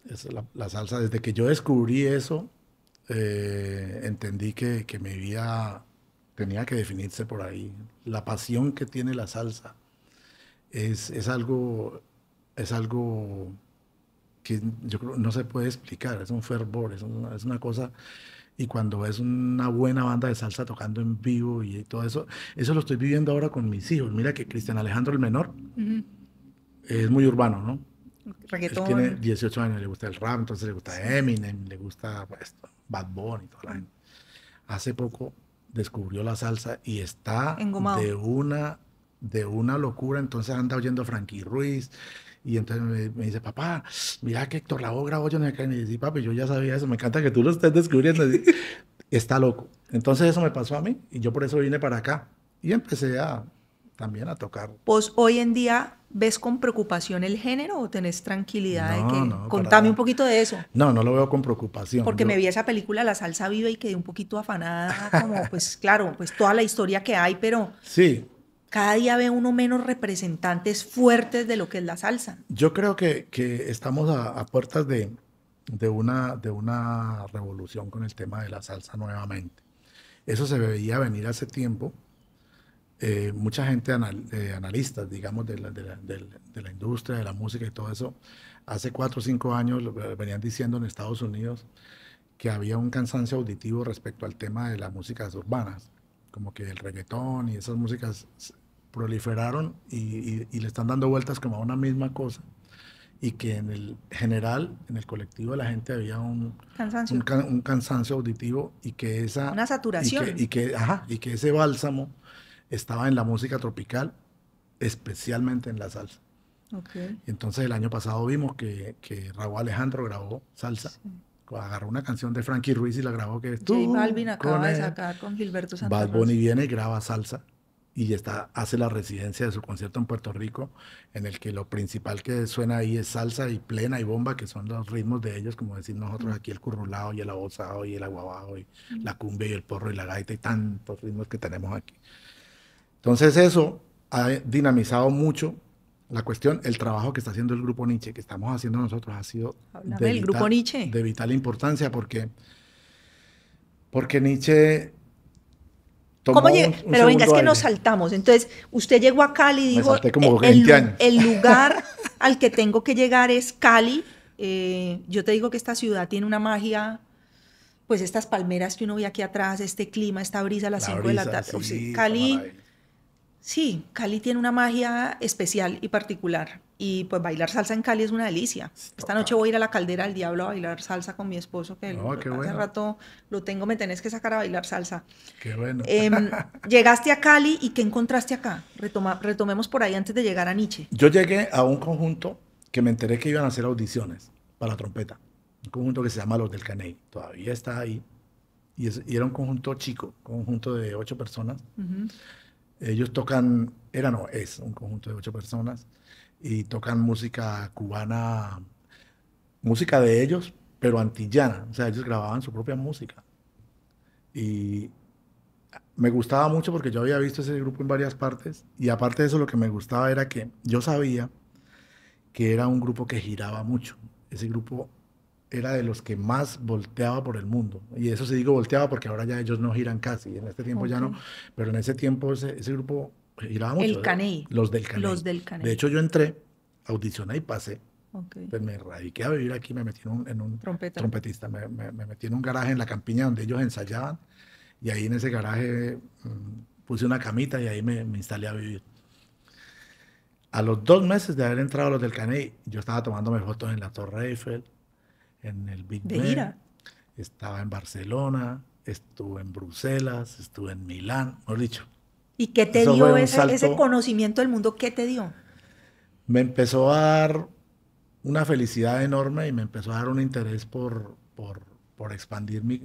B: Eso es la salsa. Desde que yo descubrí eso, entendí que mi vida tenía que definirse por ahí. La pasión que tiene la salsa es algo que yo creo no se puede explicar. Es un fervor, es una cosa. Y cuando ves una buena banda de salsa tocando en vivo y todo eso, eso lo estoy viviendo ahora con mis hijos. Mira que Cristian Alejandro el menor es muy urbano, ¿no? Él tiene
A: Reggaetón.
B: 18 años, le gusta el rap, entonces le gusta Eminem, le gusta pues, Bad Bunny y toda la gente. Hace poco descubrió la salsa y está
A: Engomado.
B: de una locura, entonces anda oyendo a Frankie Ruiz y entonces me dice, papá, mira que Héctor Lavoe grabó yo no sé qué. Y me dice, papi, yo ya sabía eso, me encanta que tú lo estés descubriendo. Y está loco. Entonces eso me pasó a mí y yo por eso vine para acá y empecé a también a tocar.
A: ¿Vos hoy en día ves con preocupación el género o tenés tranquilidad de que...
B: No, para
A: Contame un
B: nada.
A: poquito de eso.
B: No, no lo veo con preocupación.
A: Porque me vi esa película La Salsa Viva y quedé un poquito afanada, como pues claro, pues toda la historia que hay, pero
B: Sí,
A: cada día ve uno menos representantes fuertes de lo que es la salsa.
B: yo creo que estamos a puertas de una revolución con el tema de la salsa nuevamente. Eso se veía venir hace tiempo. Mucha gente, analistas, digamos, de la industria, de la música y todo eso, hace 4 o 5 años venían diciendo en Estados Unidos que había un cansancio auditivo respecto al tema de las músicas urbanas, como que el reggaetón y esas músicas proliferaron y le están dando vueltas como a una misma cosa, y que en el general, en el colectivo de la gente había
A: Cansancio.
B: un cansancio auditivo y que
A: Una saturación.
B: y que ese bálsamo estaba en la música tropical, especialmente en la salsa.
A: Okay.
B: Y entonces el año pasado vimos que Raúl Alejandro grabó salsa,
A: Sí.
B: agarró una canción de Frankie Ruiz y la grabó que
A: J Balvin acaba
B: con
A: de
B: él.
A: sacar con Gilberto Santa
B: Bad
A: Rosa.
B: Bunny viene y graba salsa y hace la residencia de su concierto en Puerto Rico, en el que lo principal que suena ahí es salsa y plena y bomba, que son los ritmos de ellos, como decir nosotros aquí el currulao y el abozado y el aguabajo y la cumbia y el porro y la gaita y tantos ritmos que tenemos aquí. Entonces eso ha dinamizado mucho la cuestión. El trabajo que está haciendo el Grupo Nietzsche, que estamos haciendo nosotros, ha sido
A: Háblame del Grupo Nietzsche.
B: de vital importancia porque Nietzsche tomó
A: Pero venga, es que nos
B: aire.
A: saltamos. Entonces, usted llegó a Cali y
B: Me
A: dijo,
B: salté como 20 años.
A: el lugar al que tengo que llegar es Cali. Yo te digo que esta ciudad tiene una magia, pues estas palmeras que uno ve aquí atrás, este clima, esta brisa a las 5 de la tarde. O sea,
B: Sí,
A: Cali, sí, Cali tiene una magia especial y particular. Y pues bailar salsa en Cali es una delicia. Esta noche voy a ir a la Caldera del Diablo a bailar salsa con mi esposo, que
B: qué
A: hace
B: bueno.
A: rato lo tengo, me tenés que sacar a bailar salsa.
B: Qué bueno.
A: Llegaste a Cali y ¿qué encontraste acá? Retomemos por ahí antes de llegar a Nietzsche.
B: Yo llegué a un conjunto que me enteré que iban a hacer audiciones para trompeta. Un conjunto que se llama Los del Caney. Todavía está ahí. Y era un conjunto chico, conjunto de 8 personas. Ellos tocan, es un conjunto de 8 personas y tocan música cubana, música de ellos, pero antillana. O sea, ellos grababan su propia música. Y me gustaba mucho porque yo había visto ese grupo en varias partes y aparte de eso lo que me gustaba era que yo sabía que era un grupo que giraba mucho. Ese grupo era de los que más volteaba por el mundo. Y eso sí digo volteaba porque ahora ya ellos no giran casi. En este tiempo ya no. Pero en ese tiempo ese grupo giraba mucho.
A: El Caney.
B: Los del Caney.
A: Los del Caney.
B: De hecho yo entré, audicioné y pasé.
A: Okay.
B: Pues me radiqué a vivir aquí, me metí en un trompetista. Me metí en un garaje en la campiña donde ellos ensayaban. Y ahí en ese garaje puse una camita y ahí me instalé a vivir. A los 2 meses de haber entrado a Los del Caney, yo estaba tomándome fotos en la Torre Eiffel, en el Big Ben, estaba en Barcelona, estuve en Bruselas, estuve en Milán, mejor dicho.
A: ¿Y qué te dio ese conocimiento del mundo? ¿Qué te dio?
B: Me empezó a dar una felicidad enorme y me empezó a dar un interés por expandir mi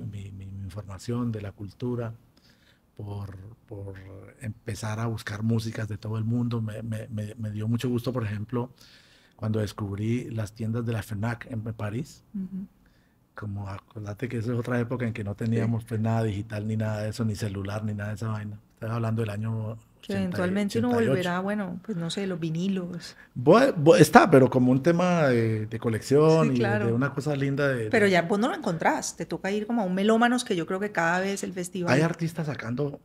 B: información de la cultura, por empezar a buscar músicas de todo el mundo. Me dio mucho gusto, por ejemplo, cuando descubrí las tiendas de la FNAC en París. Como acordate que esa es otra época en que no teníamos pues nada digital ni nada de eso, ni celular, ni nada de esa vaina. Estaba hablando del año
A: que eventualmente
B: 88.
A: Uno volverá, bueno, pues no sé, los vinilos.
B: Está, pero como un tema de colección, sí, y
A: claro,
B: de una cosa linda.
A: Pero ya vos no lo encontrás, te toca ir como a un Melómanos, que yo creo que cada vez el festival...
B: Hay artistas sacando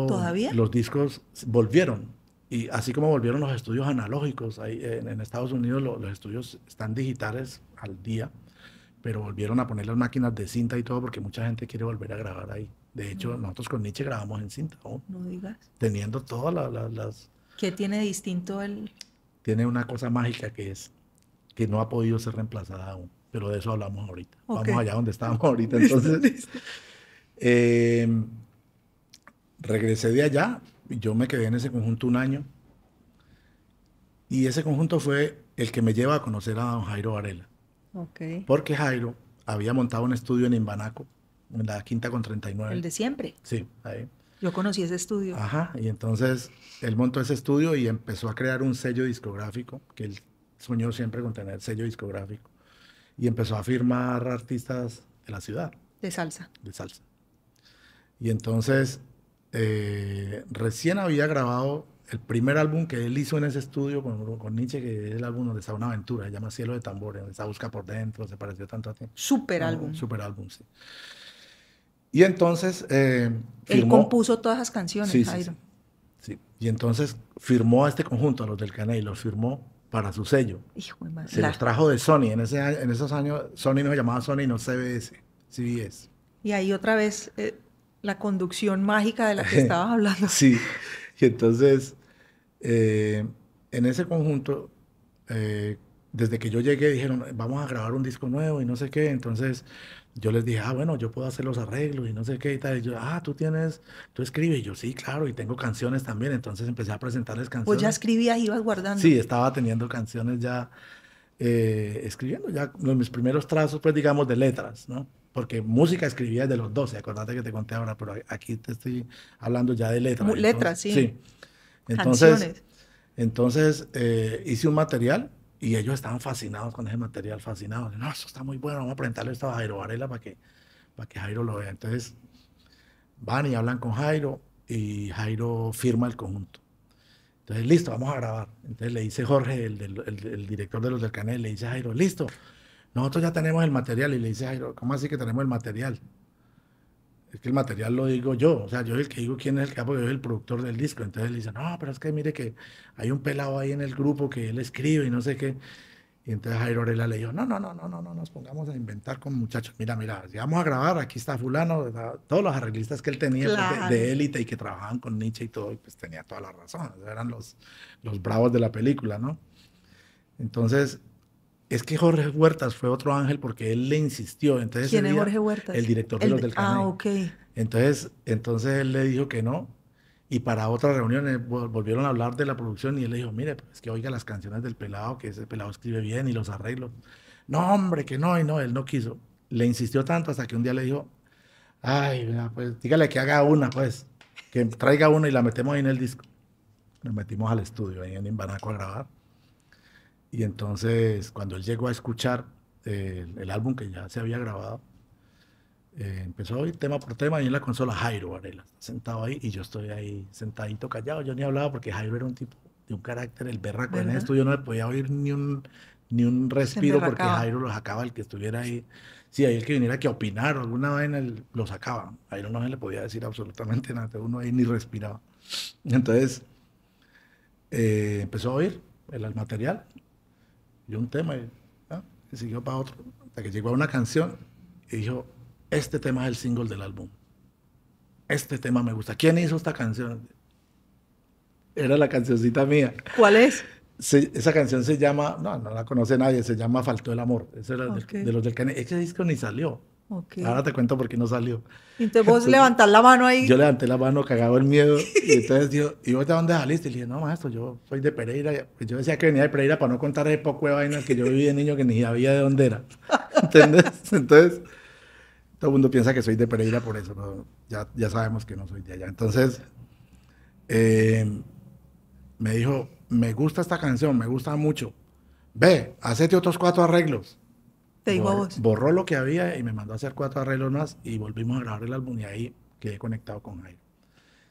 A: ¿Todavía?
B: Los discos, volvieron. Y así como volvieron los estudios analógicos, en Estados Unidos los estudios están digitales al día, pero volvieron a poner las máquinas de cinta y todo porque mucha gente quiere volver a grabar ahí. De hecho, nosotros con Nietzsche grabamos en cinta aún.
A: No digas.
B: Teniendo todas las...
A: ¿Qué tiene distinto el...?
B: Tiene una cosa mágica que no ha podido ser reemplazada aún, pero de eso hablamos ahorita. Vamos allá donde estábamos ahorita. Entonces, regresé de allá y yo me quedé en ese conjunto un año. Y ese conjunto fue el que me lleva a conocer a don Jairo Varela. Porque Jairo había montado un estudio en Imbanaco, en la Quinta con 39.
A: El de siempre.
B: Sí, ahí.
A: Yo conocí ese estudio.
B: Ajá, y entonces él montó ese estudio y empezó a crear un sello discográfico, que él soñó siempre con tener sello discográfico, y empezó a firmar artistas de la ciudad,
A: De salsa.
B: de salsa. Y entonces recién había grabado el primer álbum que él hizo en ese estudio con Nietzsche, que es el álbum donde está una aventura, se llama Cielo de Tambores, donde está Busca por Dentro, se pareció tanto a ti.
A: Súper álbum.
B: Super álbum, sí. Y entonces
A: Él
B: firmó...
A: compuso todas las canciones,
B: Sí, sí,
A: Jairo.
B: sí, sí. Y entonces firmó a este conjunto, a los del Caney, los firmó para su sello.
A: Hijo de madre.
B: Se los trajo de Sony. En esos años Sony no se llamaba Sony, no CBS, CBS.
A: Y ahí otra vez la conducción mágica de la que estabas hablando.
B: Sí, y entonces en ese conjunto, desde que yo llegué dijeron, vamos a grabar un disco nuevo y no sé qué, entonces yo les dije, bueno, yo puedo hacer los arreglos y no sé qué y tal, y yo, tú escribes, y yo, sí, claro, y tengo canciones también, entonces empecé a presentarles canciones.
A: Pues ya escribías, ibas guardando.
B: Sí, estaba teniendo canciones ya, escribiendo ya mis primeros trazos, pues digamos, de letras, ¿no? Porque música escribía desde los 12, acordate que te conté ahora, pero aquí te estoy hablando ya de letras.
A: Letras, sí.
B: Sí.
A: Canciones.
B: Entonces hice un material y ellos estaban fascinados con ese material, fascinados. No, eso está muy bueno, vamos a presentarle esto a Jairo Varela para que Jairo lo vea. Entonces van y hablan con Jairo y Jairo firma el conjunto. Entonces, listo, vamos a grabar. Entonces le dice Jorge, el director de los del Canel, le dice a Jairo, listo, nosotros ya tenemos el material. Y le dice a Jairo, ¿cómo así que tenemos el material? Es que el material lo digo yo, o sea, yo soy el que digo quién es el capo, yo soy el productor del disco. Entonces le dice, no, pero es que mire que hay un pelado ahí en el grupo que él escribe y no sé qué. Y entonces Jairo Varela le dijo, no, nos pongamos a inventar con muchachos. Mira, si vamos a grabar, aquí está fulano, todos los arreglistas que él tenía,
A: claro,
B: pues, de élite y que trabajaban con Nietzsche y todo, y pues tenía toda la razón, eran los bravos de la película, ¿no? Entonces, es que Jorge Huertas fue otro ángel porque él le insistió. Entonces,
A: ¿quién es Jorge Huertas?
B: El director de los del Caney.
A: Ok.
B: Entonces él le dijo que no, y para otra reunión volvieron a hablar de la producción y él le dijo, mire, pues que oiga las canciones del pelado, que ese pelado escribe bien y los arreglos. No, hombre, que no, y no, él no quiso. Le insistió tanto hasta que un día le dijo, ay, pues dígale que haga una, pues, que traiga una y la metemos ahí en el disco. Nos metimos al estudio ahí en Imbanaco a grabar. Y entonces, cuando él llegó a escuchar el álbum que ya se había grabado, empezó a oír tema por tema y en la consola Jairo Varela, sentado ahí, y yo estoy ahí sentadito callado. Yo ni hablaba porque Jairo era un tipo de un carácter, el berraco. En el estudio no me podía oír ni un respiro porque Jairo lo sacaba, el que estuviera ahí. Sí, ahí el que viniera que opinar o alguna vaina, lo sacaba. A Jairo no se le podía decir absolutamente nada, uno ahí ni respiraba. Entonces, empezó a oír el material, y un tema, y siguió para otro, hasta que llegó a una canción y dijo, este tema es el single del álbum. Este tema me gusta. ¿Quién hizo esta canción? Era la cancioncita mía.
A: ¿Cuál es?
B: Esa canción se llama, no la conoce nadie, se llama Faltó el Amor. Ese era de los del Caney. Ese disco ni salió.
A: Okay.
B: Ahora te cuento por qué no salió.
A: Entonces vos levantás la mano ahí.
B: Yo levanté la mano, cagado el miedo. Y entonces dijo, ¿y vos de dónde saliste? Y le dije, no, maestro, yo soy de Pereira. Yo decía que venía de Pereira para no contar ese poco de vainas que yo viví de niño que ni sabía de dónde era. ¿Entendés? Entonces, todo el mundo piensa que soy de Pereira por eso, pero ya sabemos que no soy de allá. Entonces, me dijo, me gusta esta canción, me gusta mucho. Ve, hacete otros 4 arreglos.
A: Te digo a vos.
B: Borró lo que había y me mandó a hacer 4 arreglos más y volvimos a grabar el álbum y ahí quedé conectado con Jairo.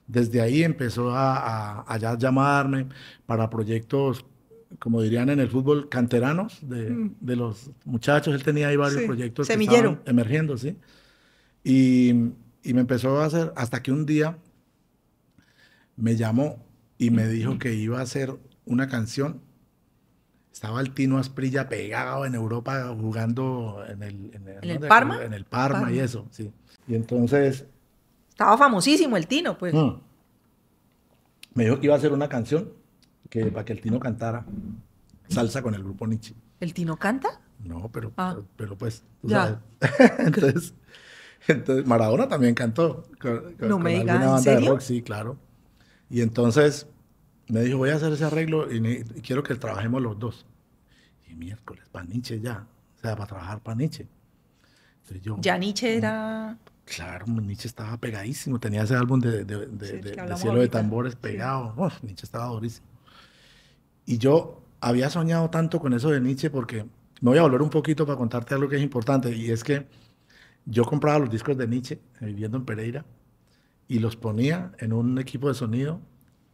B: Desde ahí empezó a ya llamarme para proyectos, como dirían en el fútbol, canteranos de los muchachos. Él tenía ahí varios proyectos que estaban emergiendo, ¿sí? Y me empezó a hacer, hasta que un día me llamó y me dijo que iba a hacer una canción. Estaba el Tino Asprilla pegado en Europa jugando en
A: el Parma.
B: En el Parma y eso, sí. Y entonces...
A: Estaba famosísimo el Tino, pues.
B: Me dijo que iba a hacer una canción para que el Tino cantara salsa con el grupo Nietzsche.
A: ¿El Tino canta?
B: No, pero pues, tú
A: ya
B: sabes. Entonces, Maradona también cantó
A: no me digas,
B: alguna banda
A: ¿en serio?
B: de rock, sí, claro. Y entonces me dijo, voy a hacer ese arreglo y quiero que trabajemos los dos. Y miércoles, para Nietzsche ya. O sea, para trabajar para Nietzche. Entonces
A: ya Nietzsche era...
B: Claro, Nietzsche estaba pegadísimo, tenía ese álbum
A: Sí, el que
B: de
A: hablamos
B: Cielo de
A: ahorita.
B: Tambores
A: Sí.
B: pegado. Uf, Nietzsche estaba durísimo. Y yo había soñado tanto con eso de Nietzsche porque me voy a volver un poquito para contarte algo que es importante, y es que yo compraba los discos de Nietzsche viviendo en Pereira y los ponía en un equipo de sonido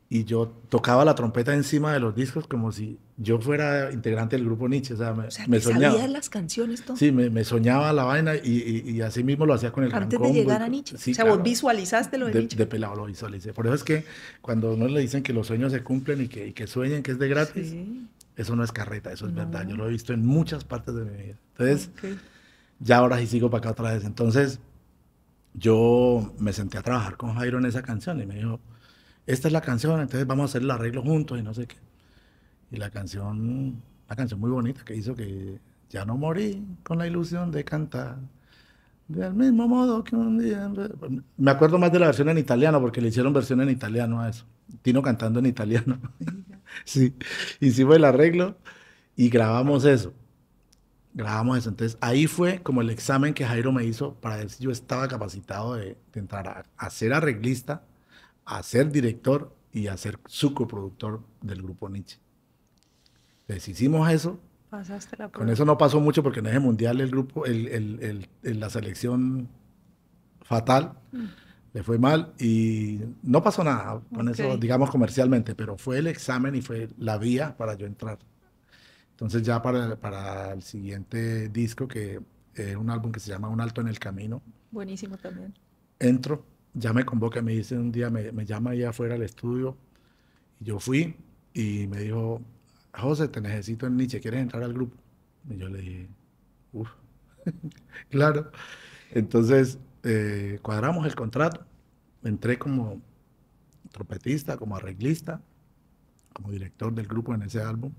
B: y yo tocaba la trompeta encima de los discos como si yo fuera integrante del grupo Nietzsche, o sea,
A: O sea,
B: me
A: te sabías
B: soñaba.
A: las canciones, todo.
B: Sí, me soñaba la vaina y así mismo lo hacía con el Gran
A: Antes de
B: Combo.
A: llegar a Nietzsche. O
B: Sí,
A: sea, vos
B: claro,
A: visualizaste lo de Nietzsche.
B: de pelado lo visualicé. Por eso es que cuando uno le dicen que los sueños se cumplen y que sueñen que es de gratis,
A: Sí.
B: eso no es carreta, eso es verdad. Yo
A: No.
B: lo he visto en muchas partes de mi vida. Entonces,
A: Ok.
B: ya ahora sí sigo para acá otra vez. Entonces, yo me senté a trabajar con Jairo en esa canción y me dijo, esta es la canción, entonces vamos a hacer el arreglo juntos y no sé qué. Y la canción, una canción muy bonita que hizo que ya no morí con la ilusión de cantar. Del mismo modo que un día... Me acuerdo más de la versión en italiano porque le hicieron versión en italiano a eso. Tino cantando en italiano. Sí, hicimos el arreglo y grabamos eso. Grabamos eso. Entonces ahí fue como el examen que Jairo me hizo para ver si yo estaba capacitado de entrar a ser arreglista, a ser director y a ser su coproductor del grupo Nietzsche. Entonces hicimos eso.
A: Pasaste la
B: Con
A: prueba.
B: eso no pasó mucho porque en ese mundial el grupo, la selección fatal, le fue mal y no pasó nada con eso,
A: Ok.
B: digamos comercialmente, pero fue el examen y fue la vía para yo entrar. Entonces ya para el siguiente disco, que es un álbum que se llama Un Alto en el Camino,
A: Buenísimo también.
B: entro, ya me convoca, me dice un día, me llama allá afuera al estudio y yo fui y me dijo, José, te necesito en Nietzsche, ¿quieres entrar al grupo? Y yo le dije, uff, claro. Entonces cuadramos el contrato, entré como trompetista, como arreglista, como director del grupo en ese álbum,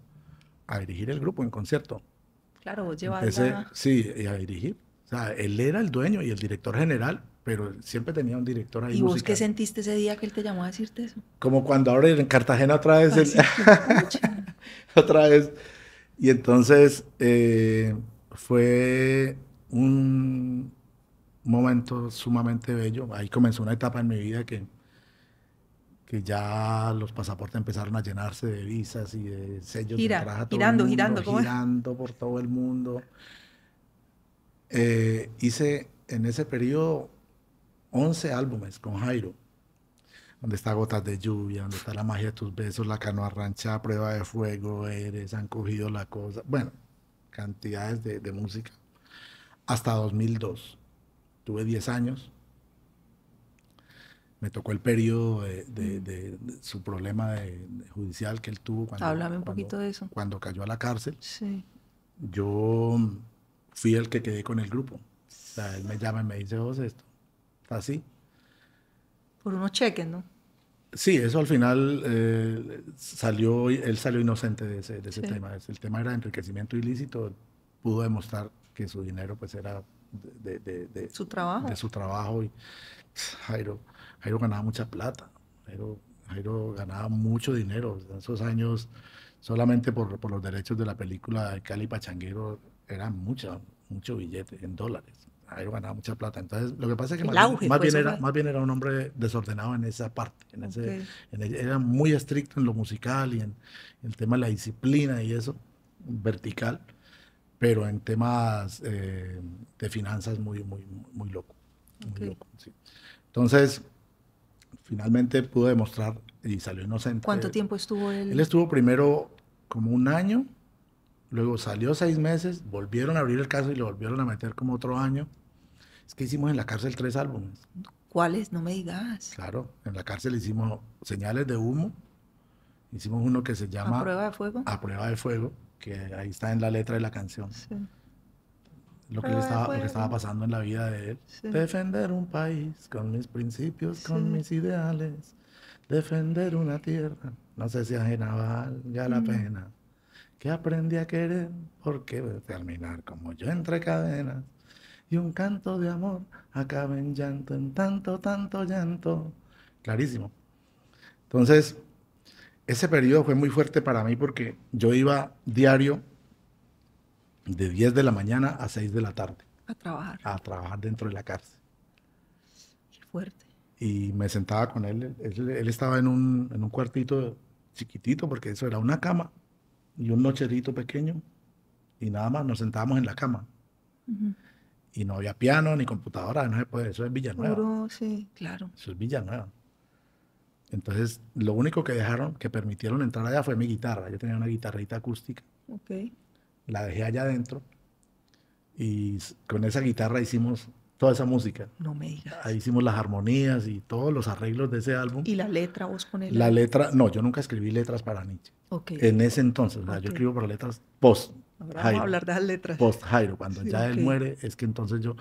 B: a dirigir el grupo en concierto.
A: Claro, vos llevas
B: Empecé,
A: la...
B: sí, y a dirigir. O sea, él era el dueño y el director general, pero siempre tenía un director ahí
A: ¿Y vos qué
B: musical.
A: sentiste ese día que él te llamó a decirte eso?
B: Como cuando ahora en Cartagena otra vez,
A: Así, pucha.
B: otra vez. Y entonces fue un momento sumamente bello. Ahí comenzó una etapa en mi vida que ya los pasaportes empezaron a llenarse de visas y de sellos de entrada a todo el
A: Girando,
B: mundo,
A: girando, ¿cómo es?
B: girando por todo el mundo. Hice en ese periodo 11 álbumes con Jairo, donde está Gotas de Lluvia, donde está La Magia de tus Besos, La Canoa Rancha, Prueba de Fuego, Eres, Han Cogido la Cosa, bueno, cantidades de música. Hasta 2002. Tuve 10 años. Me tocó el periodo de su problema judicial que él tuvo
A: Háblame un poquito de eso.
B: cuando cayó a la cárcel.
A: Sí.
B: Yo fui el que quedé con el grupo. O sea, él me llama y me dice, José, esto está así.
A: Por unos cheques, ¿no?
B: Sí, eso al final él salió inocente de ese
A: Sí.
B: tema. El tema era enriquecimiento ilícito. Él pudo demostrar que su dinero pues era
A: Su trabajo.
B: de su trabajo. Y Jairo, Jairo ganaba mucha plata. Jairo ganaba mucho dinero. En esos años, solamente por los derechos de la película de Cali Pachanguero, era mucho billete en dólares. Jairo ganaba mucha plata. Entonces, lo que pasa es que
A: El auge, pues, eso fue.
B: más bien era un hombre desordenado en esa parte.
A: Ok.
B: Era muy estricto en lo musical y en el tema de la disciplina y eso, vertical, pero en temas de finanzas muy loco. Muy
A: Ok.
B: loco, sí. Entonces, finalmente pudo demostrar y salió inocente.
A: ¿Cuánto tiempo estuvo
B: Él
A: él?
B: estuvo primero como un año, luego salió 6 meses, volvieron a abrir el caso y lo volvieron a meter como otro año. Es que hicimos en la cárcel 3 álbumes.
A: ¿Cuáles? No me digas.
B: Claro, en la cárcel hicimos Señales de Humo, hicimos uno que se llama
A: ¿A prueba de fuego?
B: A Prueba de Fuego, que ahí está en la letra de la canción,
A: Sí.
B: lo que
A: Prueba de
B: lo que estaba
A: fuego.
B: pasando en la vida de él.
A: Sí.
B: Defender un país con mis principios, con
A: Sí.
B: mis ideales, defender una tierra, no sé si ajena valga la pena, que aprendí a querer, porque terminar como yo entre cadenas. Y un canto de amor acaba en llanto, en tanto, tanto llanto. Clarísimo. Entonces, ese periodo fue muy fuerte para mí porque yo iba diario de 10 de la mañana a 6 de la tarde
A: A trabajar.
B: a trabajar dentro de la cárcel.
A: fuerte.
B: Y me sentaba con él. Él estaba en un cuartito chiquitito, porque eso era una cama y un nocherito pequeño, y nada más nos sentábamos en la cama. Y no había piano ni computadora, no se puede, eso es Villanueva.
A: Puro, sí, claro.
B: Eso es Villanueva. Entonces, lo único que permitieron entrar allá fue mi guitarra. Yo tenía una guitarrita acústica,
A: Ok.
B: la dejé allá adentro, y con esa guitarra hicimos toda esa música.
A: No me digas.
B: Ahí hicimos las armonías y todos los arreglos de ese álbum.
A: ¿Y la letra vos con él?
B: La letra, no, yo nunca escribí letras para Nietzsche.
A: Ok.
B: En ese entonces, o sea, yo escribo para letras post
A: Ahora vamos
B: Jairo.
A: a hablar de las letras.
B: Post Jairo, cuando
A: Sí,
B: ya
A: ok.
B: él muere, es que entonces yo,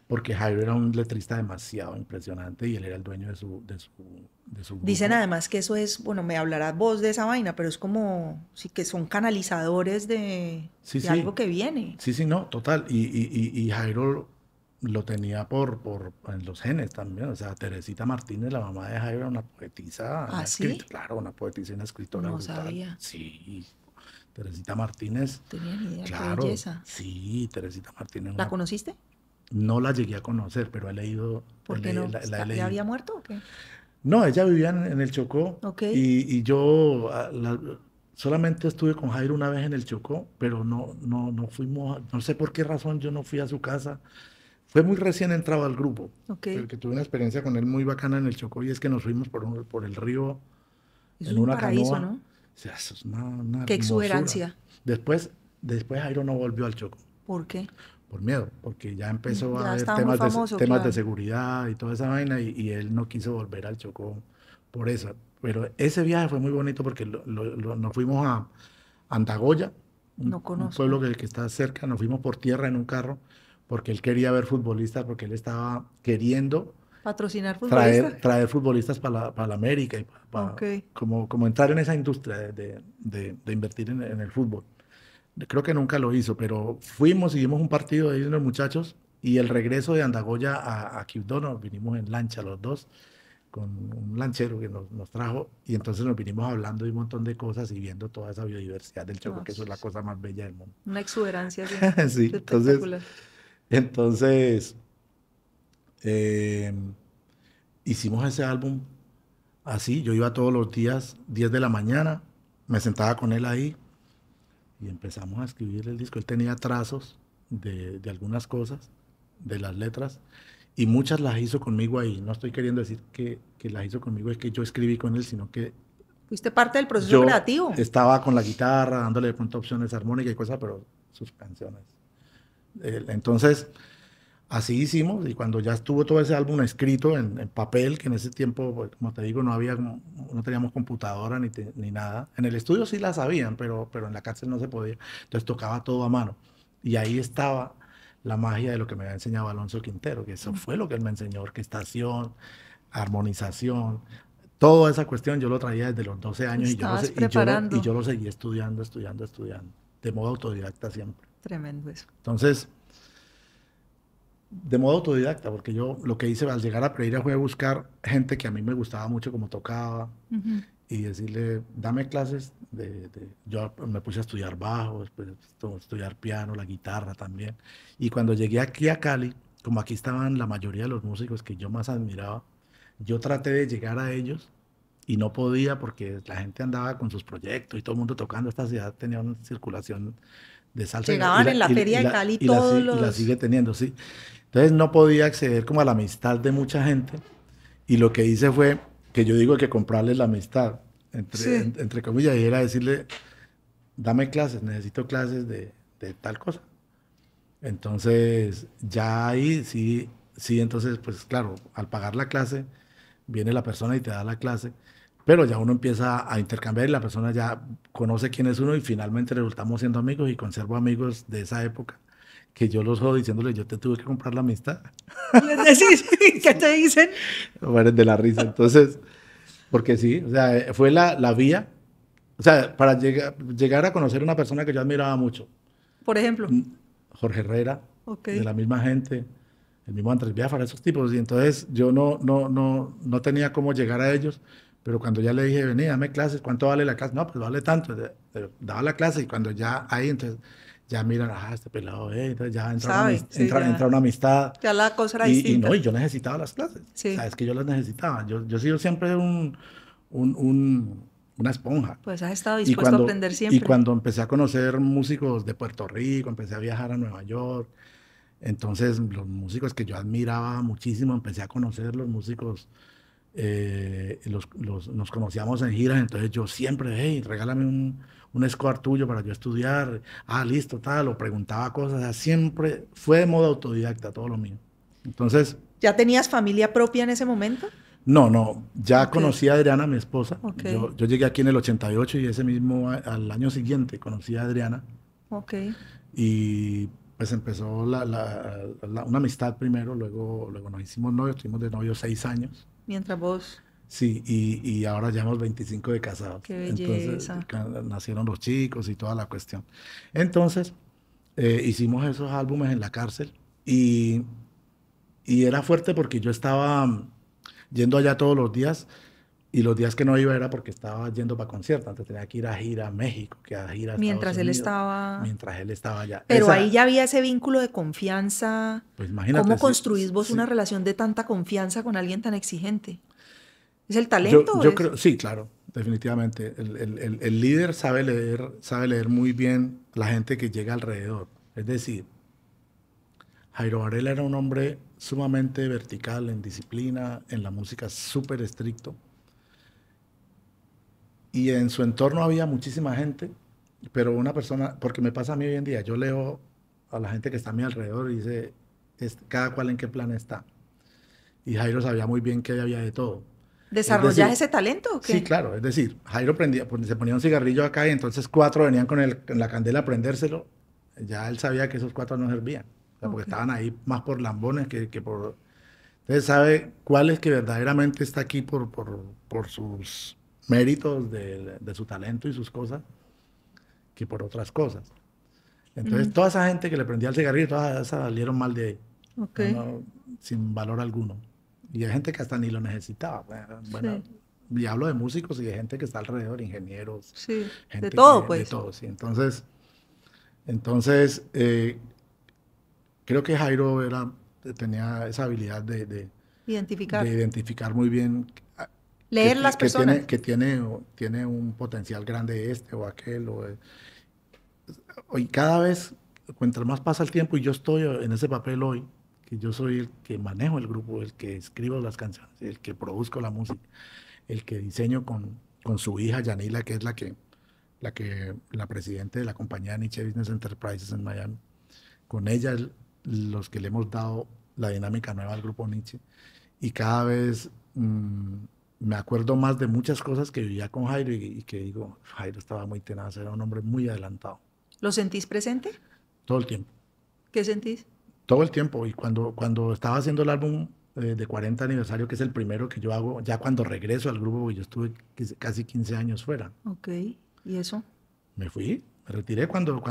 B: porque Jairo era un letrista demasiado impresionante y él era el dueño de su grupo.
A: Dicen además que eso es, bueno, me hablarás vos de esa vaina, pero es como, sí, que son canalizadores de algo que viene.
B: Sí, no, total. Y Jairo lo tenía en los genes también. O sea, Teresita Martínez, la mamá de Jairo, era una poetisa.
A: ¿Ah, sí?
B: Claro, una poetisa y una escritora
A: No
B: brutal.
A: sabía.
B: Sí, Teresita Martínez.
A: No tenía ni idea,
B: Claro,
A: qué belleza.
B: sí, Teresita Martínez.
A: ¿La conociste?
B: No la llegué a conocer, pero he leído.
A: ¿Por qué no?
B: La he
A: ¿Ya
B: leído.
A: había muerto o qué?
B: No, ella vivía en el Chocó.
A: Ok.
B: Y yo solamente estuve con Jairo una vez en el Chocó, pero no fuimos, no sé por qué razón yo no fui a su casa. Fue muy recién entrado al grupo,
A: Ok.
B: que tuve una experiencia con él muy bacana en el Chocó, y es que nos fuimos por el río
A: Es
B: en
A: un
B: una
A: paraíso,
B: canoa.
A: ¿no?
B: O sea, eso es una
A: Qué
B: hermosura.
A: exuberancia.
B: Después Jairo no volvió al Chocó.
A: ¿Por qué?
B: Por miedo, porque ya empezó
A: Ya
B: a haber
A: estaba muy famoso,
B: temas de
A: claro.
B: seguridad y toda esa vaina, y él no quiso volver al Chocó por eso. Pero ese viaje fue muy bonito porque nos fuimos a Andagoya,
A: No
B: un
A: conozco.
B: pueblo que está cerca. Nos fuimos por tierra en un carro porque él quería ver futbolistas, porque él estaba queriendo
A: ¿Patrocinar futbolistas?
B: traer futbolistas para la América, y
A: Ok.
B: como entrar en esa industria de invertir en el fútbol. Creo que nunca lo hizo, pero fuimos, hicimos un partido de ahí los muchachos, y el regreso de Andagoya a Quibdó, nos vinimos en lancha los dos, con un lanchero que nos trajo, y entonces nos vinimos hablando de un montón de cosas y viendo toda esa biodiversidad del Chocó,
A: No,
B: que eso es la cosa más bella del mundo.
A: Una exuberancia así.
B: Sí,
A: Espectacular.
B: entonces hicimos ese álbum así. Yo iba todos los días, 10 de la mañana, me sentaba con él ahí y empezamos a escribir el disco. Él tenía trazos de algunas cosas, de las letras, y muchas las hizo conmigo ahí. No estoy queriendo decir que las hizo conmigo, es que yo escribí con él, sino que
A: Fuiste parte del proceso
B: yo
A: creativo.
B: estaba con la guitarra, dándole de pronto opciones armónicas y cosas, pero sus canciones. Entonces, así hicimos, y cuando ya estuvo todo ese álbum escrito en papel, que en ese tiempo, pues, como te digo, no teníamos computadora ni nada. En el estudio sí la sabían, pero en la cárcel no se podía. Entonces tocaba todo a mano. Y ahí estaba la magia de lo que me había enseñado Alonso Quintero, que eso fue lo que él me enseñó: orquestación, armonización. Toda esa cuestión yo lo traía desde los 12 años,
A: Estabas preparando.
B: y yo lo seguí estudiando, de modo autodidacta siempre.
A: Tremendo eso.
B: Entonces, de modo autodidacta, porque yo lo que hice al llegar a Pereira fue buscar gente que a mí me gustaba mucho como tocaba, y decirle, dame clases yo me puse a estudiar bajo, después estudiar piano, la guitarra también. Y cuando llegué aquí a Cali, como aquí estaban la mayoría de los músicos que yo más admiraba, yo traté de llegar a ellos y no podía, porque la gente andaba con sus proyectos y todo el mundo tocando. Esta ciudad tenía una circulación de salsa.
A: Llegaban en la feria de Cali todos los...
B: Y la sigue teniendo, sí. Entonces no podía acceder como a la amistad de mucha gente, y lo que hice fue, que yo digo que comprarles la amistad, entre comillas, y era decirle, dame clases, necesito clases de tal cosa. Entonces ya ahí sí, entonces pues claro, al pagar la clase, viene la persona y te da la clase, pero ya uno empieza a intercambiar y la persona ya conoce quién es uno, y finalmente resultamos siendo amigos, y conservo amigos de esa época que yo los jodo diciéndole, yo te tuve que comprar la amistad.
A: ¿Qué te dicen?
B: Bueno, de la risa. Entonces, porque sí, o sea, fue la vía, o sea, para llegar a conocer a una persona que yo admiraba mucho.
A: Por ejemplo.
B: Jorge Herrera,
A: Okay.
B: de la misma gente, el mismo Andrés Biafara, esos tipos. Y entonces yo no tenía cómo llegar a ellos, pero cuando ya le dije, vení, dame clases, ¿cuánto vale la clase? No, pues vale tanto. Daba la clase, y cuando ya ahí, entonces ya miran, este pelado, entonces ya
A: ¿Sabe? Sí, ya.
B: entra una amistad.
A: Ya la cosa era
B: Y
A: distinta.
B: no, y yo necesitaba las clases.
A: Sí.
B: Sabes que yo las necesitaba. Yo he sido siempre una esponja.
A: Pues has estado
B: Y
A: dispuesto a aprender
B: y
A: siempre.
B: cuando empecé a conocer músicos de Puerto Rico, empecé a viajar a Nueva York, entonces los músicos que yo admiraba muchísimo, empecé a conocer los músicos, nos conocíamos en giras, entonces yo siempre, hey, regálame un score tuyo para yo estudiar, listo, tal, o preguntaba cosas, o sea, siempre fue de modo autodidacta todo lo mío. Entonces,
A: ¿Ya tenías familia propia en ese momento?
B: no, ya
A: Ok.
B: conocí a Adriana, mi esposa.
A: Ok.
B: Yo llegué aquí en el 88 y ese mismo, al año siguiente conocí a Adriana
A: Ok.
B: y pues empezó una amistad primero, luego nos hicimos novios, estuvimos de novios 6 años.
A: Mientras vos,
B: Sí, y ahora llevamos 25 de casados.
A: qué
B: Entonces
A: belleza.
B: nacieron los chicos y toda la cuestión. Entonces hicimos esos álbumes en la cárcel y, y era fuerte porque yo estaba yendo allá todos los días y los días que no iba era porque estaba yendo para conciertos. Antes tenía que ir a gira a México, que a gira a Estados
A: Mientras él
B: Unidos,
A: estaba...
B: mientras él estaba allá.
A: Pero ahí ya había ese vínculo de confianza.
B: Pues imagínate,
A: ¿Cómo
B: sí,
A: construís vos una
B: sí.
A: relación de tanta confianza con alguien tan exigente? ¿Es el talento o
B: Yo
A: es?
B: creo, sí, claro, definitivamente. El líder sabe leer muy bien la gente que llega alrededor. Es decir, Jairo Varela era un hombre sumamente vertical en disciplina, en la música súper estricto. Y en su entorno había muchísima gente, pero una persona, porque me pasa a mí hoy en día, yo leo a la gente que está a mi alrededor y dice, cada cual en qué plan está. Y Jairo sabía muy bien que había de todo. Es
A: ¿Desarrollás
B: decir,
A: ese talento o
B: sí,
A: qué?
B: claro, es decir, Jairo se ponía un cigarrillo acá y entonces 4 venían con la candela a prendérselo. Ya él sabía que esos 4 no servían, o sea, porque
A: Ok.
B: estaban ahí más por lambones que por... Entonces sabe cuál es que verdaderamente está aquí por sus méritos de su talento y sus cosas, que por otras cosas. Entonces
A: Mm,
B: toda esa gente que le prendía el cigarrillo, todas esas salieron mal de ahí,
A: ok.
B: sin valor alguno. Y hay gente que hasta ni lo necesitaba. Bueno,
A: Sí,
B: y hablo de músicos y de gente que está alrededor, ingenieros,
A: sí. De
B: gente
A: todo,
B: que, de
A: pues.
B: todo, sí. Entonces creo que Jairo tenía esa habilidad de
A: Identificar.
B: identificar muy bien
A: Leer las personas.
B: tiene un potencial grande este o aquel. Y cada vez, mientras más pasa el tiempo y yo estoy en ese papel hoy, que yo soy el que manejo el grupo, el que escribo las canciones, el que produzco la música, el que diseño con su hija Yanila, que es la presidenta de la compañía Nietzsche Business Enterprises en Miami. Con ella los que le hemos dado la dinámica nueva al grupo Nietzsche. Y cada vez me acuerdo más de muchas cosas que vivía con Jairo y que digo, Jairo estaba muy tenaz, era un hombre muy adelantado,
A: ¿Lo sentís presente?
B: todo el tiempo.
A: ¿Qué sentís?
B: Todo el tiempo. Y cuando estaba haciendo el álbum de 40 aniversario, que es el primero que yo hago, ya cuando regreso al grupo, porque yo estuve casi 15 años fuera,
A: Ok. ¿Y eso?
B: me retiré cuando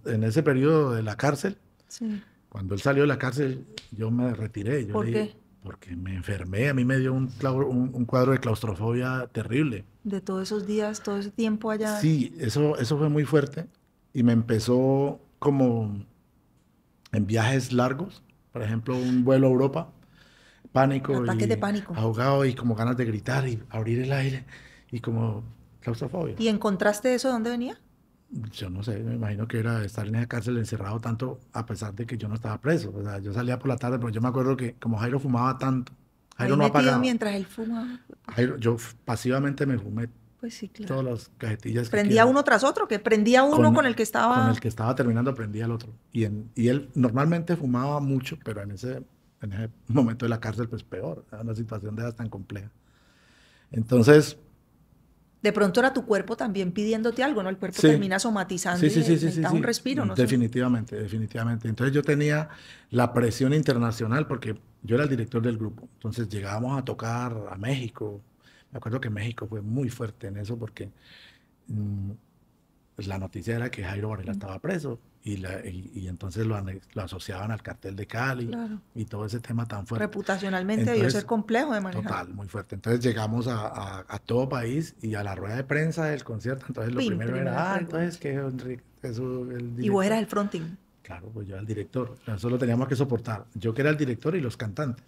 B: en ese periodo de la cárcel,
A: Sí.
B: cuando él salió de la cárcel, yo me retiré. Yo
A: ¿Por
B: le dije,
A: qué?
B: porque me enfermé, a mí me dio un cuadro de claustrofobia terrible.
A: De todos esos días, todo ese tiempo allá.
B: Sí, eso fue muy fuerte y me empezó como en viajes largos, por ejemplo, un vuelo a Europa, pánico
A: Ataques de
B: y
A: pánico.
B: ahogado y como ganas de gritar y abrir el aire y como claustrofobia.
A: ¿Y encontraste eso de dónde venía?
B: Yo no sé, me imagino que era estar en esa cárcel encerrado tanto a pesar de que yo no estaba preso. O sea, yo salía por la tarde, pero yo me acuerdo que como Jairo fumaba tanto, Jairo
A: Ahí
B: no
A: metido
B: apagaba.
A: mientras él fumaba.
B: Yo pasivamente me fumé
A: Pues sí,
B: todas
A: claro.
B: las cajetillas que
A: Prendía
B: quedan.
A: uno tras otro, que prendía uno con el que
B: Con
A: estaba.
B: el que estaba terminando prendía el otro. Y él normalmente fumaba mucho, pero en ese momento de la cárcel, pues peor. Era una situación de esas tan compleja. Entonces,
A: De pronto era tu cuerpo también pidiéndote algo, ¿no? El cuerpo
B: sí,
A: termina somatizando
B: sí,
A: y
B: sí, sí, sí, sí,
A: necesitaba un
B: sí.
A: respiro, no sé.
B: Definitivamente, definitivamente. Entonces yo tenía la presión internacional porque yo era el director del grupo. Entonces llegábamos a tocar a México. Me acuerdo que México fue muy fuerte en eso porque mm, la noticia era que Jairo Varela estaba preso y entonces lo asociaban al cartel de Cali
A: Claro.
B: y todo ese tema tan fuerte.
A: Reputacionalmente debió
B: Entonces,
A: ser complejo de manejar.
B: total, muy fuerte. Entonces llegamos a todo país y a la rueda de prensa del concierto. Entonces lo
A: Pin,
B: primero
A: primera
B: era,
A: pregunta.
B: entonces que Enrique, eso, el
A: Y vos
B: director.
A: eras el fronting.
B: Claro, pues yo era el director. Eso lo teníamos que soportar. Yo que era el director y los cantantes.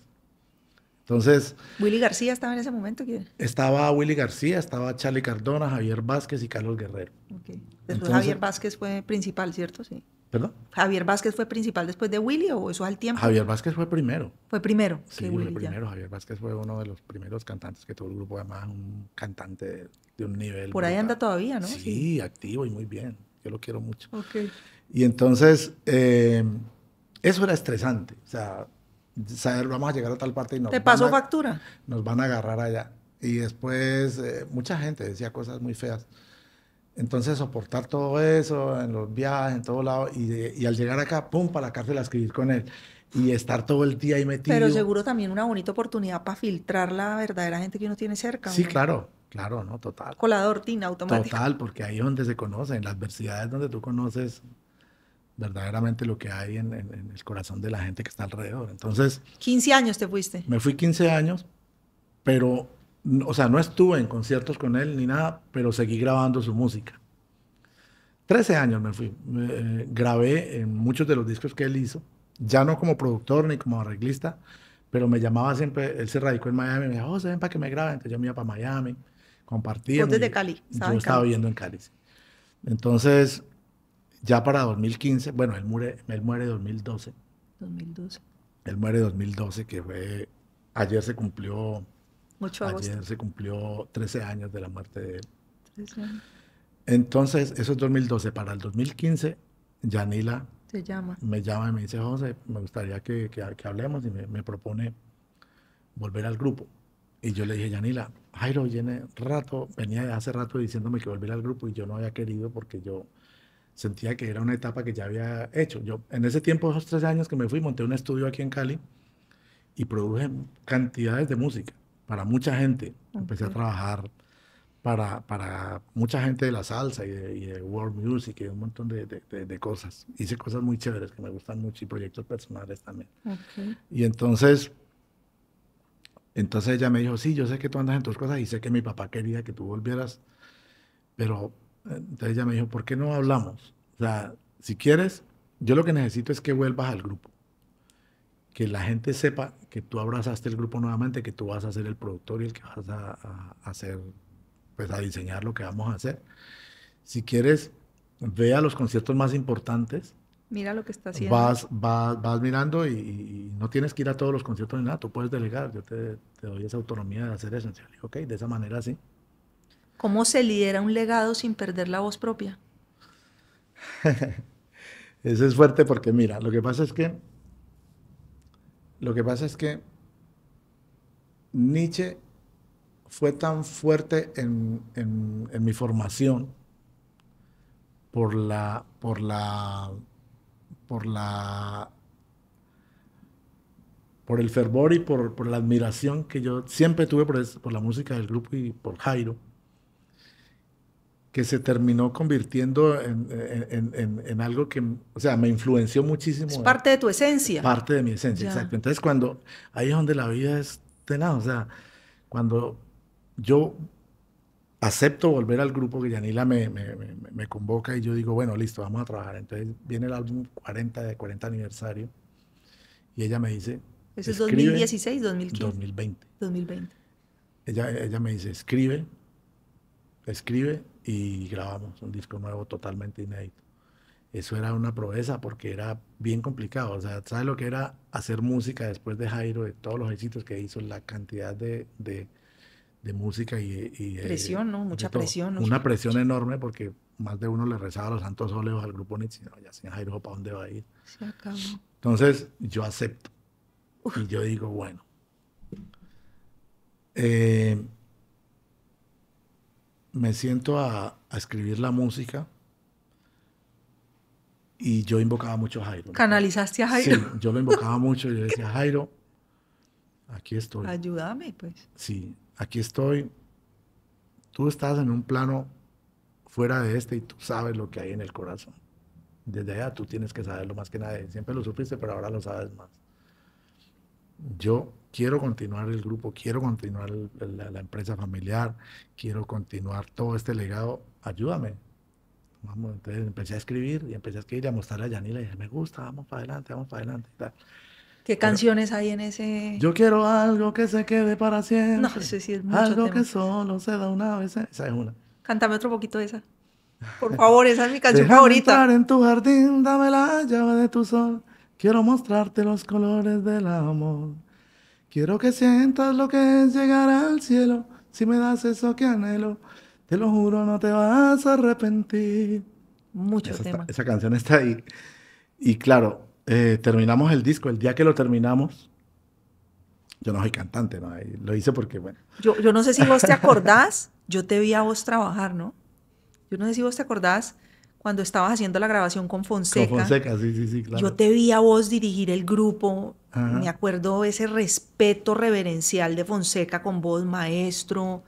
B: Entonces
A: Willy García estaba en ese momento. ¿Quién?
B: estaba Willy García, estaba Charlie Cardona, Javier Vázquez y Carlos Guerrero.
A: Okay. Después
B: Entonces,
A: Javier Vázquez fue principal, ¿cierto? Sí.
B: ¿perdón?
A: ¿Javier Vázquez fue principal después de Willy o eso al tiempo?
B: Javier Vázquez fue primero.
A: Fue primero
B: Sí,
A: que
B: fue
A: Willy
B: primero.
A: ya.
B: Javier Vázquez fue uno de los primeros cantantes que tuvo el grupo, además un cantante de un nivel
A: Por ahí
B: brutal.
A: anda todavía, ¿no?
B: Sí, activo y muy bien. Yo lo quiero mucho.
A: Ok.
B: Y entonces, eso era estresante. O sea, saber, vamos a llegar a tal parte y
A: ¿Te pasó factura?
B: nos van a agarrar allá. Y después, mucha gente decía cosas muy feas. Entonces, soportar todo eso en los viajes, en todo lado, y al llegar acá, pum, para la cárcel a escribir con él. Y estar todo el día ahí metido.
A: Pero seguro también una bonita oportunidad para filtrar la verdadera gente que uno tiene cerca.
B: Sí,
A: ¿no?
B: claro, no, total.
A: Colador, tina, automático.
B: Total, porque ahí es donde se conocen, las adversidades donde tú conoces verdaderamente lo que hay en el corazón de la gente que está alrededor. Entonces,
A: 15 años te fuiste.
B: me fui 15 años, pero, o sea, no estuve en conciertos con él ni nada, pero seguí grabando su música. 13 años me fui. Grabé en muchos de los discos que él hizo, ya no como productor ni como arreglista, pero me llamaba siempre, él se radicó en Miami, me dijo, José, ven para que me graben. Entonces yo me iba para Miami, compartíamos.
A: Vos desde Cali,
B: Yo estaba viviendo en Cali. Sí. Entonces, ya para 2015, bueno, él muere 2012.
A: 2012.
B: Él muere 2012, que fue, ayer se cumplió,
A: 8 de agosto.
B: ayer se cumplió 13 años de la muerte de él.
A: 13 años.
B: Entonces, eso es 2012. Para el 2015, Yanila
A: Se llama.
B: me llama y me dice, José, me gustaría que hablemos, y me propone volver al grupo. Y yo le dije, Yanila, Jairo venía hace rato diciéndome que volviera al grupo y yo no había querido porque yo sentía que era una etapa que ya había hecho. Yo, en ese tiempo, esos 13 años que me fui, monté un estudio aquí en Cali y produje cantidades de música para mucha gente. Empecé a trabajar para mucha gente de la salsa y de world music y un montón de cosas. Hice cosas muy chéveres que me gustan mucho y proyectos personales también.
A: Okay.
B: Y entonces ella me dijo, sí, yo sé que tú andas en tus cosas y sé que mi papá quería que tú volvieras, pero entonces ella me dijo, ¿por qué no hablamos? O sea, si quieres, yo lo que necesito es que vuelvas al grupo. Que la gente sepa que tú abrazaste el grupo nuevamente, que tú vas a ser el productor y el que vas a hacer, pues a diseñar lo que vamos a hacer. Si quieres, ve a los conciertos más importantes.
A: Mira lo que está haciendo.
B: Vas mirando y no tienes que ir a todos los conciertos ni nada, tú puedes delegar, yo te doy esa autonomía de hacer eso. Entonces, ok, de esa manera sí.
A: ¿Cómo se lidera un legado sin perder la voz propia?
B: Eso es fuerte porque mira, lo que pasa es que Nietzsche fue tan fuerte en mi formación por el fervor y por la admiración que yo siempre tuve por la música del grupo y por Jairo, que se terminó convirtiendo en algo que, o sea, me influenció muchísimo.
A: Es parte de tu esencia.
B: Parte de mi esencia,
A: Ya.
B: exacto. Entonces, ahí es donde la vida es tenaz, o sea, cuando yo acepto volver al grupo, que Yanila me convoca y yo digo, bueno, listo, vamos a trabajar. Entonces viene el álbum 40 aniversario y ella me dice,
A: ¿Eso es 2016, 2015?
B: 2020.
A: 2020.
B: Ella me dice, escribe y grabamos un disco nuevo totalmente inédito. Eso era una proeza porque era bien complicado. O sea, ¿sabes lo que era hacer música después de Jairo, de todos los éxitos que hizo, la cantidad de música y
A: presión, ¿no? Mucha presión.
B: Una presión enorme porque más de uno le rezaba los santos óleos al grupo Nietzsche. No, ya sin Jairo, ¿para dónde va a ir?
A: Se acabó.
B: Entonces, yo acepto. Y yo digo, bueno. Me siento a escribir la música y yo invocaba mucho a Jairo.
A: ¿Canalizaste a Jairo?
B: Sí, yo lo invocaba mucho. Yo decía, Jairo, aquí estoy.
A: Ayúdame, pues.
B: Sí, aquí estoy. Tú estás en un plano fuera de este y tú sabes lo que hay en el corazón. Desde allá tú tienes que saberlo más que nadie. Siempre lo supiste, pero ahora lo sabes más. Yo quiero continuar el grupo, quiero continuar la empresa familiar, quiero continuar todo este legado. Ayúdame. Vamos, entonces empecé a escribir y a mostrarle a Yanila y dije, me gusta, vamos para adelante y tal.
A: ¿Qué canciones hay en ese?
B: Yo quiero algo que se quede para
A: No,
B: siempre,
A: ese sí es mucho
B: algo
A: tema.
B: que solo se da una vez. Esa es una.
A: Cántame otro poquito de esa. Por favor, esa es mi canción
B: Déjame entrar
A: favorita.
B: en tu jardín, dame la llave de tu sol. Quiero mostrarte los colores del amor. Quiero que sientas lo que es llegar al cielo. Si me das eso que anhelo, te lo juro, no te vas a arrepentir.
A: Mucho tema.
B: Esa canción está ahí. Y claro, terminamos el disco. El día que lo terminamos, yo no soy cantante, ¿no? Ahí lo hice porque, bueno.
A: Yo no sé si vos te acordás, yo te vi a vos trabajar, ¿no? Yo no sé si vos te acordás cuando estabas haciendo la grabación con Fonseca.
B: Con Fonseca, sí, claro.
A: Yo te vi a vos dirigir el grupo.
B: Ajá.
A: Me acuerdo ese respeto reverencial de Fonseca con vos, maestro.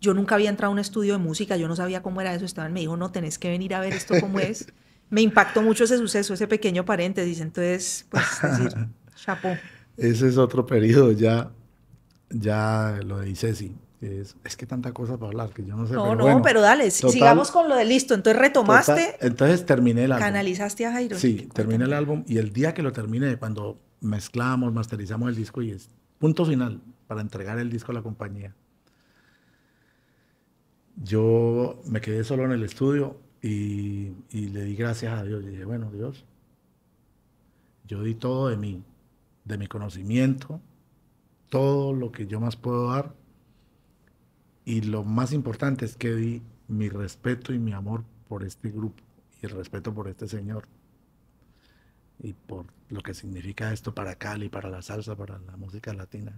A: Yo nunca había entrado a un estudio de música, yo no sabía cómo era eso. Esteban me dijo, no, tenés que venir a ver esto cómo es. Me impactó mucho ese suceso, ese pequeño paréntesis. Entonces, pues, decir, chapó.
B: Ese es otro periodo, ya lo de Ceci. Es que tanta cosa para hablar que yo no sé.
A: No,
B: pero
A: no,
B: bueno,
A: pero dale,
B: total,
A: sigamos con lo de listo. Entonces retomaste,
B: entonces terminé el álbum.
A: canalizaste a Jairo.
B: Sí, terminé el álbum y el día que lo terminé, cuando mezclamos, masterizamos el disco y es punto final para entregar el disco a la compañía, yo me quedé solo en el estudio y le di gracias a Dios. Y dije, bueno, Dios, yo di todo de mí, de mi conocimiento, todo lo que yo más puedo dar. Y lo más importante es que di mi respeto y mi amor por este grupo y el respeto por este señor y por lo que significa esto para Cali, para la salsa, para la música latina.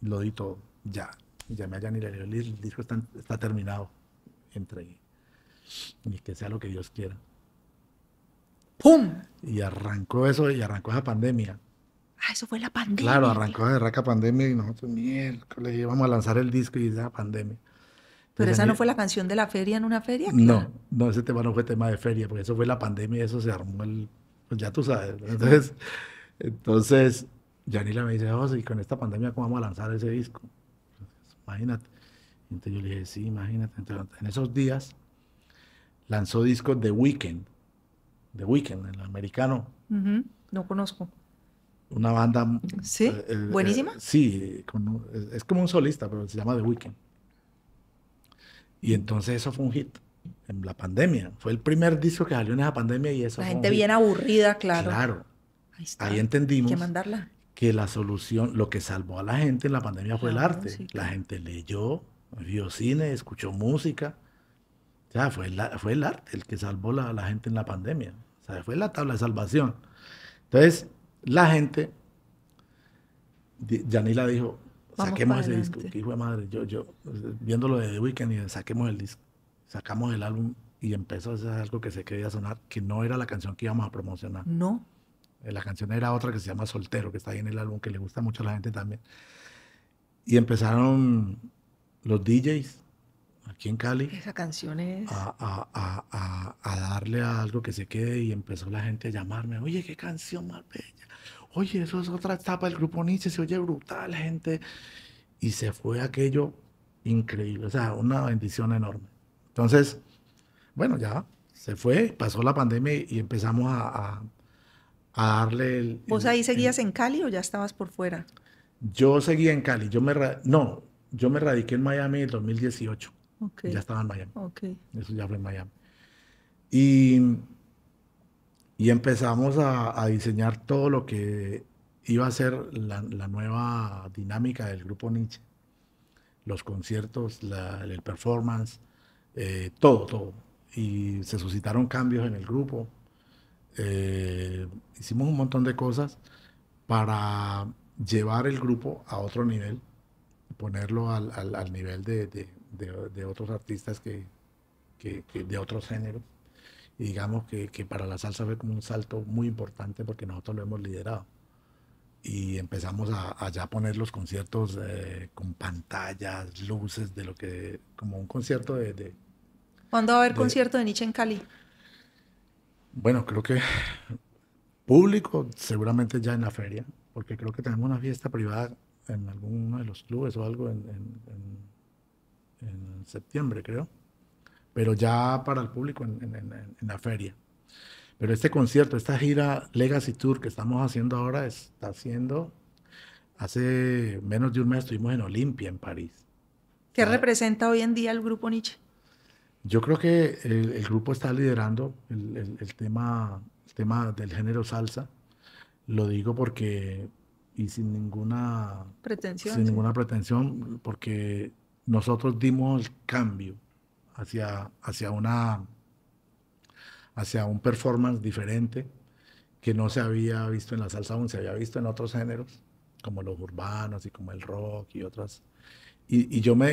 B: Lo di todo, ya. Llamé a Yanira y le dije, el disco está terminado. Entre y que sea lo que Dios quiera.
A: ¡Pum!
B: Y arrancó eso, y arrancó esa pandemia.
A: Ah, eso fue la pandemia.
B: Claro, arrancó de raca pandemia y nosotros, miércoles, íbamos a lanzar el disco y esa pandemia.
A: Pero
B: Entonces,
A: esa no fue la canción de la feria en una feria.
B: No, ese tema no fue tema de feria, porque eso fue la pandemia y eso se armó pues ya tú sabes. Entonces, Yanila me dice, José, y con esta pandemia, ¿cómo vamos a lanzar ese disco? Pues, imagínate. Entonces yo le dije, sí, imagínate. Entonces, en esos días lanzó discos The Weeknd, el americano.
A: No conozco.
B: Una banda.
A: ¿Sí? ¿Buenísima?
B: Sí, es como un solista, pero se llama The Weeknd. Y entonces eso fue un hit en la pandemia. Fue el primer disco que salió en esa pandemia y eso
A: la
B: fue
A: gente
B: un hit.
A: bien aburrida, claro.
B: Claro.
A: Ahí está.
B: Ahí entendimos
A: Hay que mandarla.
B: que la solución, lo que salvó a la gente en la pandemia fue el arte.
A: Sí,
B: La gente leyó, vio cine, escuchó música. O sea, fue el arte el que salvó a la gente en la pandemia. O sea, fue la tabla de salvación. Entonces, la gente, Yanila dijo, saquemos ese disco. Que hijo de madre, yo viéndolo de The Weeknd y saquemos el disco. Sacamos el álbum y empezó a ser algo que se quería sonar, que no era la canción que íbamos a promocionar.
A: No.
B: La canción era otra que se llama Soltero, que está ahí en el álbum, que le gusta mucho a la gente también. Y empezaron los DJs aquí en Cali.
A: Esa canción es...
B: A darle a algo que se quede y empezó la gente a llamarme. Oye, qué canción más bella. Oye, eso es otra etapa del grupo Nietzsche, se oye brutal, gente. Y se fue aquello increíble, o sea, una bendición enorme. Entonces, bueno, ya se fue, pasó la pandemia y empezamos a darle
A: ¿Vos ahí seguías en Cali o ya estabas por fuera?
B: Yo seguía en Cali. Yo me radiqué en Miami en el 2018.
A: Okay.
B: Ya estaba en Miami.
A: Okay.
B: Eso ya fue en Miami. Y empezamos a diseñar todo lo que iba a ser la nueva dinámica del grupo Nietzsche. Los conciertos, el performance, todo. Y se suscitaron cambios en el grupo. Hicimos un montón de cosas para llevar el grupo a otro nivel, ponerlo al nivel de otros artistas de otros géneros. Y digamos que para la salsa fue como un salto muy importante porque nosotros lo hemos liderado. Y empezamos a ya poner los conciertos con pantallas, luces, como un concierto
A: ¿Cuándo va a haber concierto de Nietzsche en Cali?
B: Bueno, creo que público seguramente ya en la feria, porque creo que tenemos una fiesta privada en alguno de los clubes o algo en septiembre, creo, pero ya para el público en la feria. Pero este concierto, esta gira Legacy Tour que estamos haciendo ahora, está haciendo, hace menos de un mes estuvimos en Olimpia, en París.
A: ¿Qué representa hoy en día el grupo Nietzsche?
B: Yo creo que el grupo está liderando el tema del género salsa. Lo digo porque, y sin ninguna pretensión, porque nosotros dimos el cambio hacia un performance diferente que no se había visto en la salsa aún, se había visto en otros géneros, como los urbanos y como el rock y otras. Y yo me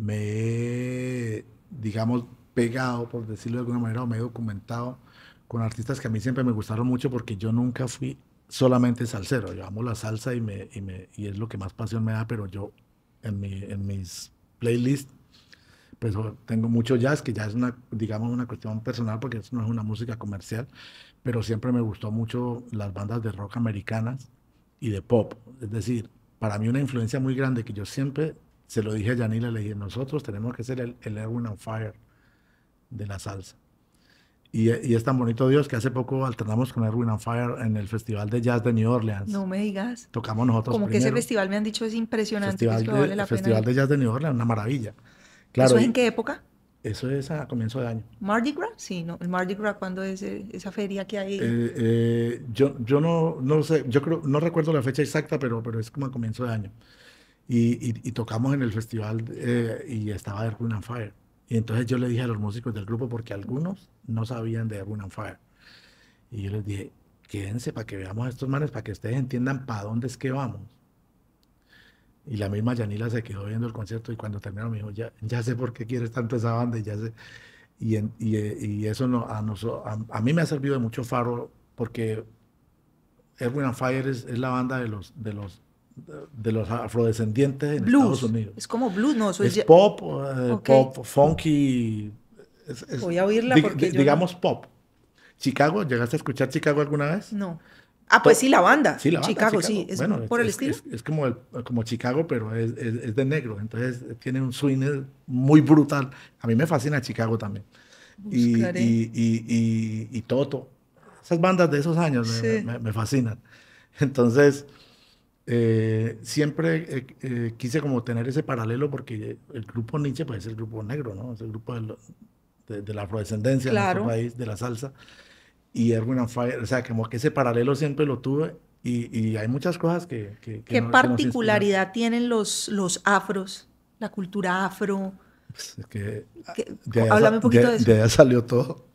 B: he, digamos, pegado, por decirlo de alguna manera, o me he documentado con artistas que a mí siempre me gustaron mucho porque yo nunca fui solamente salsero. Yo amo la salsa y es lo que más pasión me da, pero yo en mis playlists pues tengo mucho jazz, que ya es digamos, una cuestión personal porque eso no es una música comercial, pero siempre me gustó mucho las bandas de rock americanas y de pop. Es decir, para mí una influencia muy grande que yo siempre se lo dije a Yanila, le dije, nosotros tenemos que ser el Earth, Wind and Fire de la salsa. Y es tan bonito Dios que hace poco alternamos con Earth, Wind and Fire en el Festival de Jazz de New Orleans.
A: No me digas.
B: Tocamos nosotros
A: como
B: primero.
A: Que ese festival me han dicho es impresionante,
B: Festival de Jazz de New Orleans, una maravilla. Claro,
A: ¿eso es en qué época?
B: Eso es a comienzo de año.
A: ¿Mardi Gras? Sí, no. ¿El Mardi Gras cuándo es esa feria que hay?
B: Yo no sé, yo creo, no recuerdo la fecha exacta, pero es como a comienzo de año. Y tocamos en el festival y estaba Earth, Wind and Fire. Y entonces yo le dije a los músicos del grupo, porque algunos no sabían de Earth, Wind and Fire. Y yo les dije, quédense para que veamos a estos manes, para que ustedes entiendan para dónde es que vamos. Y la misma Yanila se quedó viendo el concierto y cuando terminó me dijo, ya sé por qué quieres tanto esa banda y ya sé. Y eso no, a mí me ha servido de mucho faro porque Earth, Wind and Fire es la banda de los afrodescendientes en
A: blues.
B: Estados Unidos.
A: Es como blues, no, eso
B: es pop, pop, funky.
A: Voy a oírla porque
B: digamos pop. Chicago, ¿llegaste a escuchar Chicago alguna vez?
A: No. Ah, pues sí, la banda.
B: Sí, la banda
A: Chicago, sí. ¿Es bueno, por el estilo?
B: Es como Chicago, pero es de negro. Entonces tiene un swing muy brutal. A mí me fascina Chicago también. Y Toto. Esas bandas de esos años sí. me fascinan. Entonces, siempre quise como tener ese paralelo porque el grupo Nietzsche pues, es el grupo negro, ¿no? Es el grupo de la afrodescendencia en nuestro país, de la salsa. Y Earth, Wind and Fire, o sea, como que ese paralelo siempre lo tuve y hay muchas cosas que
A: ¿Qué particularidad tienen los afros, la cultura afro?
B: Pues es que
A: háblame un poquito de eso.
B: De allá salió todo.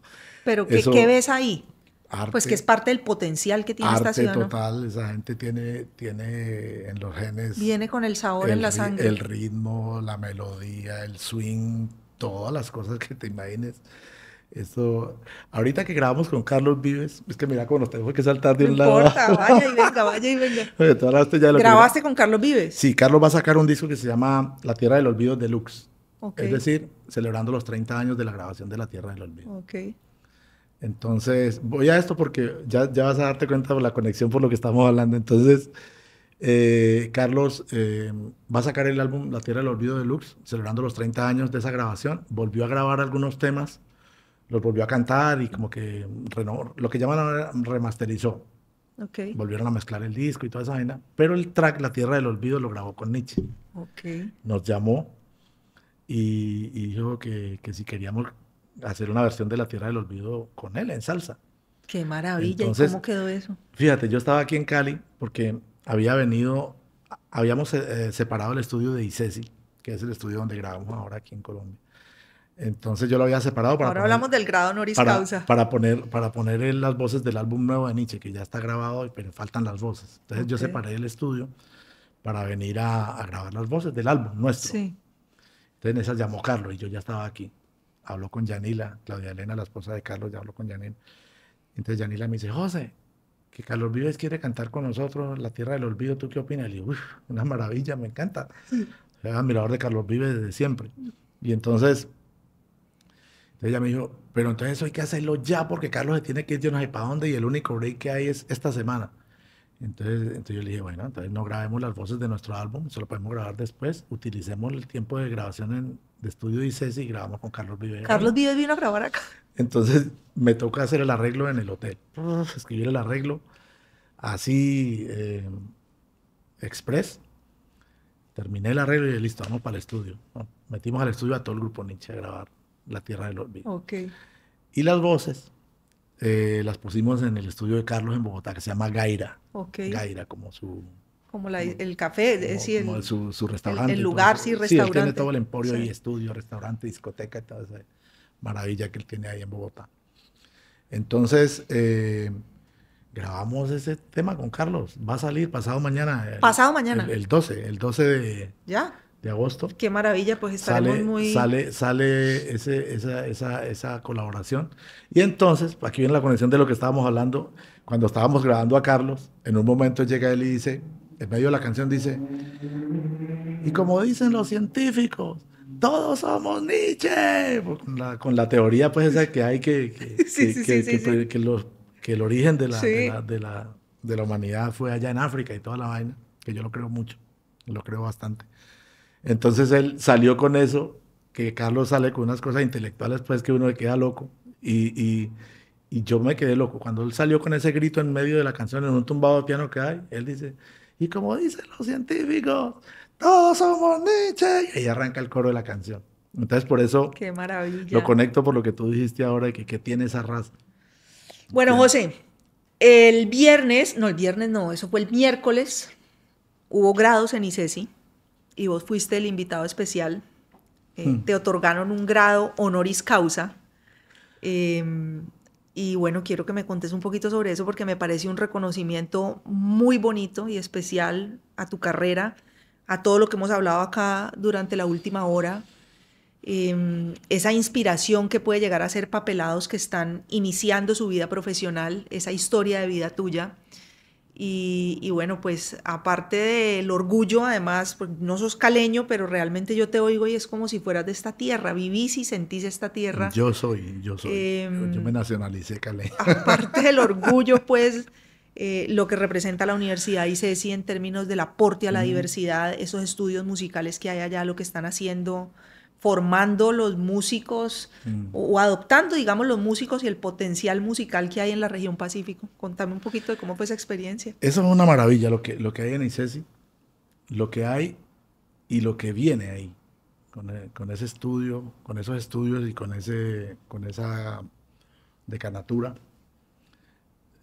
A: ¿Pero qué ves ahí?
B: Arte,
A: pues que es parte del potencial que tiene esta ciudad,
B: Arte total, ¿no? Esa gente tiene en los genes...
A: Viene con el sabor en la sangre.
B: El ritmo, la melodía, el swing, todas las cosas que te imagines. Esto, ahorita que grabamos con Carlos Vives, es que mira cómo nos tenemos que saltar de un lado.
A: No importa, vaya y venga. ¿Grabaste con Carlos Vives?
B: Sí, Carlos va a sacar un disco que se llama La Tierra del Olvido Deluxe. Okay. Es decir, celebrando los 30 años de la grabación de La Tierra del Olvido.
A: Okay.
B: Entonces, voy a esto porque ya vas a darte cuenta de la conexión por lo que estamos hablando. Entonces, Carlos va a sacar el álbum La Tierra del Olvido Deluxe, celebrando los 30 años de esa grabación. Volvió a grabar algunos temas, los volvió a cantar y como que lo que llaman remasterizó.
A: Okay.
B: Volvieron a mezclar el disco y toda esa vaina. Pero el track La Tierra del Olvido lo grabó con Nietzsche.
A: Okay.
B: Nos llamó y dijo que si queríamos hacer una versión de La Tierra del Olvido con él en salsa.
A: ¡Qué maravilla! Entonces, ¿y cómo quedó eso?
B: Fíjate, yo estaba aquí en Cali porque habíamos separado el estudio de ICESI, que es el estudio donde grabamos ahora aquí en Colombia. Entonces yo lo había separado para
A: ahora hablamos del grado honoris causa.
B: Para poner las voces del álbum nuevo de Nietzsche, que ya está grabado, pero faltan las voces. Entonces yo separé el estudio para venir a grabar las voces del álbum nuestro.
A: Sí.
B: Entonces en esas llamó Carlos y yo ya estaba aquí. Habló con Yanila, Claudia Elena, la esposa de Carlos, ya habló con Yanila. Entonces Yanila me dice, José, que Carlos Vives quiere cantar con nosotros La Tierra del Olvido, ¿tú qué opinas? Le digo, una maravilla, me encanta. Soy admirador de Carlos Vives desde siempre. Y entonces ella me dijo, pero entonces eso hay que hacerlo ya porque Carlos se tiene que ir yo no sé para dónde y el único break que hay es esta semana. Entonces yo le dije, bueno, entonces no grabemos las voces de nuestro álbum, eso lo podemos grabar después, utilicemos el tiempo de grabación de estudio de ICESI y grabamos con Carlos Vives.
A: Carlos Vives vino a grabar acá.
B: Entonces me toca hacer el arreglo en el hotel, escribir el arreglo así, express. Terminé el arreglo y listo, vamos para el estudio. ¿No? Metimos al estudio a todo el grupo Nietzsche a grabar La Tierra del Olvido.
A: Okay.
B: Y las voces las pusimos en el estudio de Carlos en Bogotá, que se llama Gaira.
A: Okay.
B: Gaira, como su...
A: Como el café,
B: como,
A: sí,
B: como su restaurante.
A: El lugar, sí, restaurante. Sí,
B: él tiene todo el emporio
A: sí.
B: y estudio, restaurante, discoteca y toda esa maravilla que él tiene ahí en Bogotá. Entonces, grabamos ese tema con Carlos. Va a salir pasado mañana.
A: Pasado mañana.
B: El 12 de agosto.
A: Qué maravilla, pues estaremos muy...
B: Sale esa colaboración. Y entonces, aquí viene la conexión de lo que estábamos hablando. Cuando estábamos grabando a Carlos, en un momento llega él y dice, en medio de la canción dice, y como dicen los científicos, todos somos Nietzsche. Con la teoría pues esa que hay que el origen de la humanidad fue allá en África y toda la vaina, que yo lo creo mucho, lo creo bastante. Entonces él salió con eso, que Carlos sale con unas cosas intelectuales pues que uno le queda loco y yo me quedé loco. Cuando él salió con ese grito en medio de la canción, en un tumbado de piano que hay, él dice, y como dicen los científicos, todos somos Nietzsche. Y ahí arranca el coro de la canción. Entonces por eso
A: qué maravilla.
B: Lo conecto por lo que tú dijiste ahora y que tiene esa raza.
A: Bueno, José, el viernes no, eso fue el miércoles, hubo grados en ICESI y vos fuiste el invitado especial. Te otorgaron un grado honoris causa. Y bueno, quiero que me contes un poquito sobre eso porque me parece un reconocimiento muy bonito y especial a tu carrera, a todo lo que hemos hablado acá durante la última hora. Esa inspiración que puede llegar a ser papelados que están iniciando su vida profesional, esa historia de vida tuya. Y bueno, pues aparte del orgullo, además, pues no sos caleño, pero realmente yo te oigo y es como si fueras de esta tierra, vivís y sentís esta tierra.
B: Yo soy. Yo me nacionalicé caleño.
A: Aparte del orgullo, pues, lo que representa la Universidad ICESI en términos del aporte a la diversidad, esos estudios musicales que hay allá, lo que están haciendo, formando los músicos o adoptando, digamos, los músicos y el potencial musical que hay en la región Pacífico. Contame un poquito de cómo fue esa experiencia.
B: Eso es una maravilla, lo que hay en ICESI, lo que hay y lo que viene ahí, con ese estudio, con esos estudios y con esa decanatura.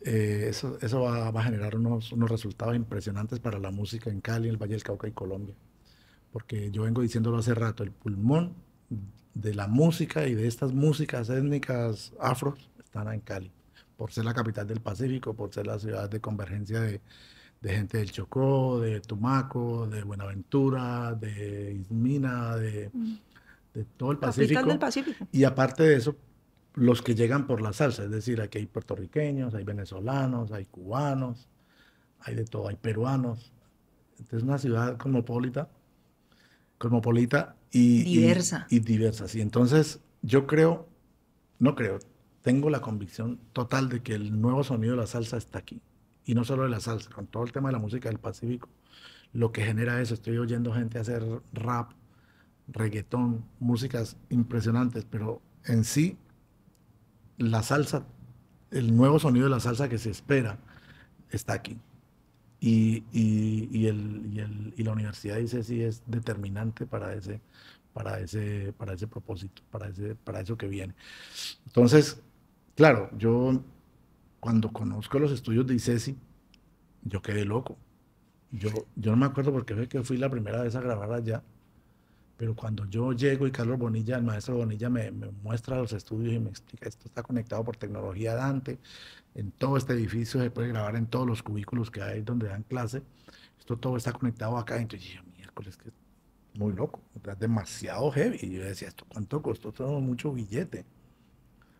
B: Eso va a generar unos resultados impresionantes para la música en Cali, el Valle del Cauca y Colombia. Porque yo vengo diciéndolo hace rato, el pulmón de la música y de estas músicas étnicas afros están en Cali, por ser la capital del Pacífico, por ser la ciudad de convergencia de gente del Chocó, de Tumaco, de Buenaventura, de Ismina, de todo el Pacífico.
A: Capital del Pacífico.
B: Y aparte de eso, los que llegan por la salsa, es decir, aquí hay puertorriqueños, hay venezolanos, hay cubanos, hay de todo, hay peruanos. Entonces es una ciudad cosmopolita y
A: diversa.
B: Y diversa, sí. Entonces, tengo la convicción total de que el nuevo sonido de la salsa está aquí. Y no solo de la salsa, con todo el tema de la música del Pacífico, lo que genera eso, estoy oyendo gente hacer rap, reggaetón, músicas impresionantes, pero en sí, la salsa, el nuevo sonido de la salsa que se espera, está aquí. Y la universidad dice sí es determinante para ese propósito, para eso que viene. Entonces, claro, yo cuando conozco los estudios de ICESI, yo quedé loco. Yo no me acuerdo porque fue que fui la primera vez a grabar allá, pero cuando yo llego y Carlos Bonilla, el maestro Bonilla, me muestra los estudios y me explica, esto está conectado por tecnología Dante, en todo este edificio se puede grabar en todos los cubículos que hay donde dan clase, esto todo está conectado acá, entonces yo, miércoles, que es muy loco, es demasiado heavy, y yo decía, ¿esto cuánto costó? Todo mucho billete.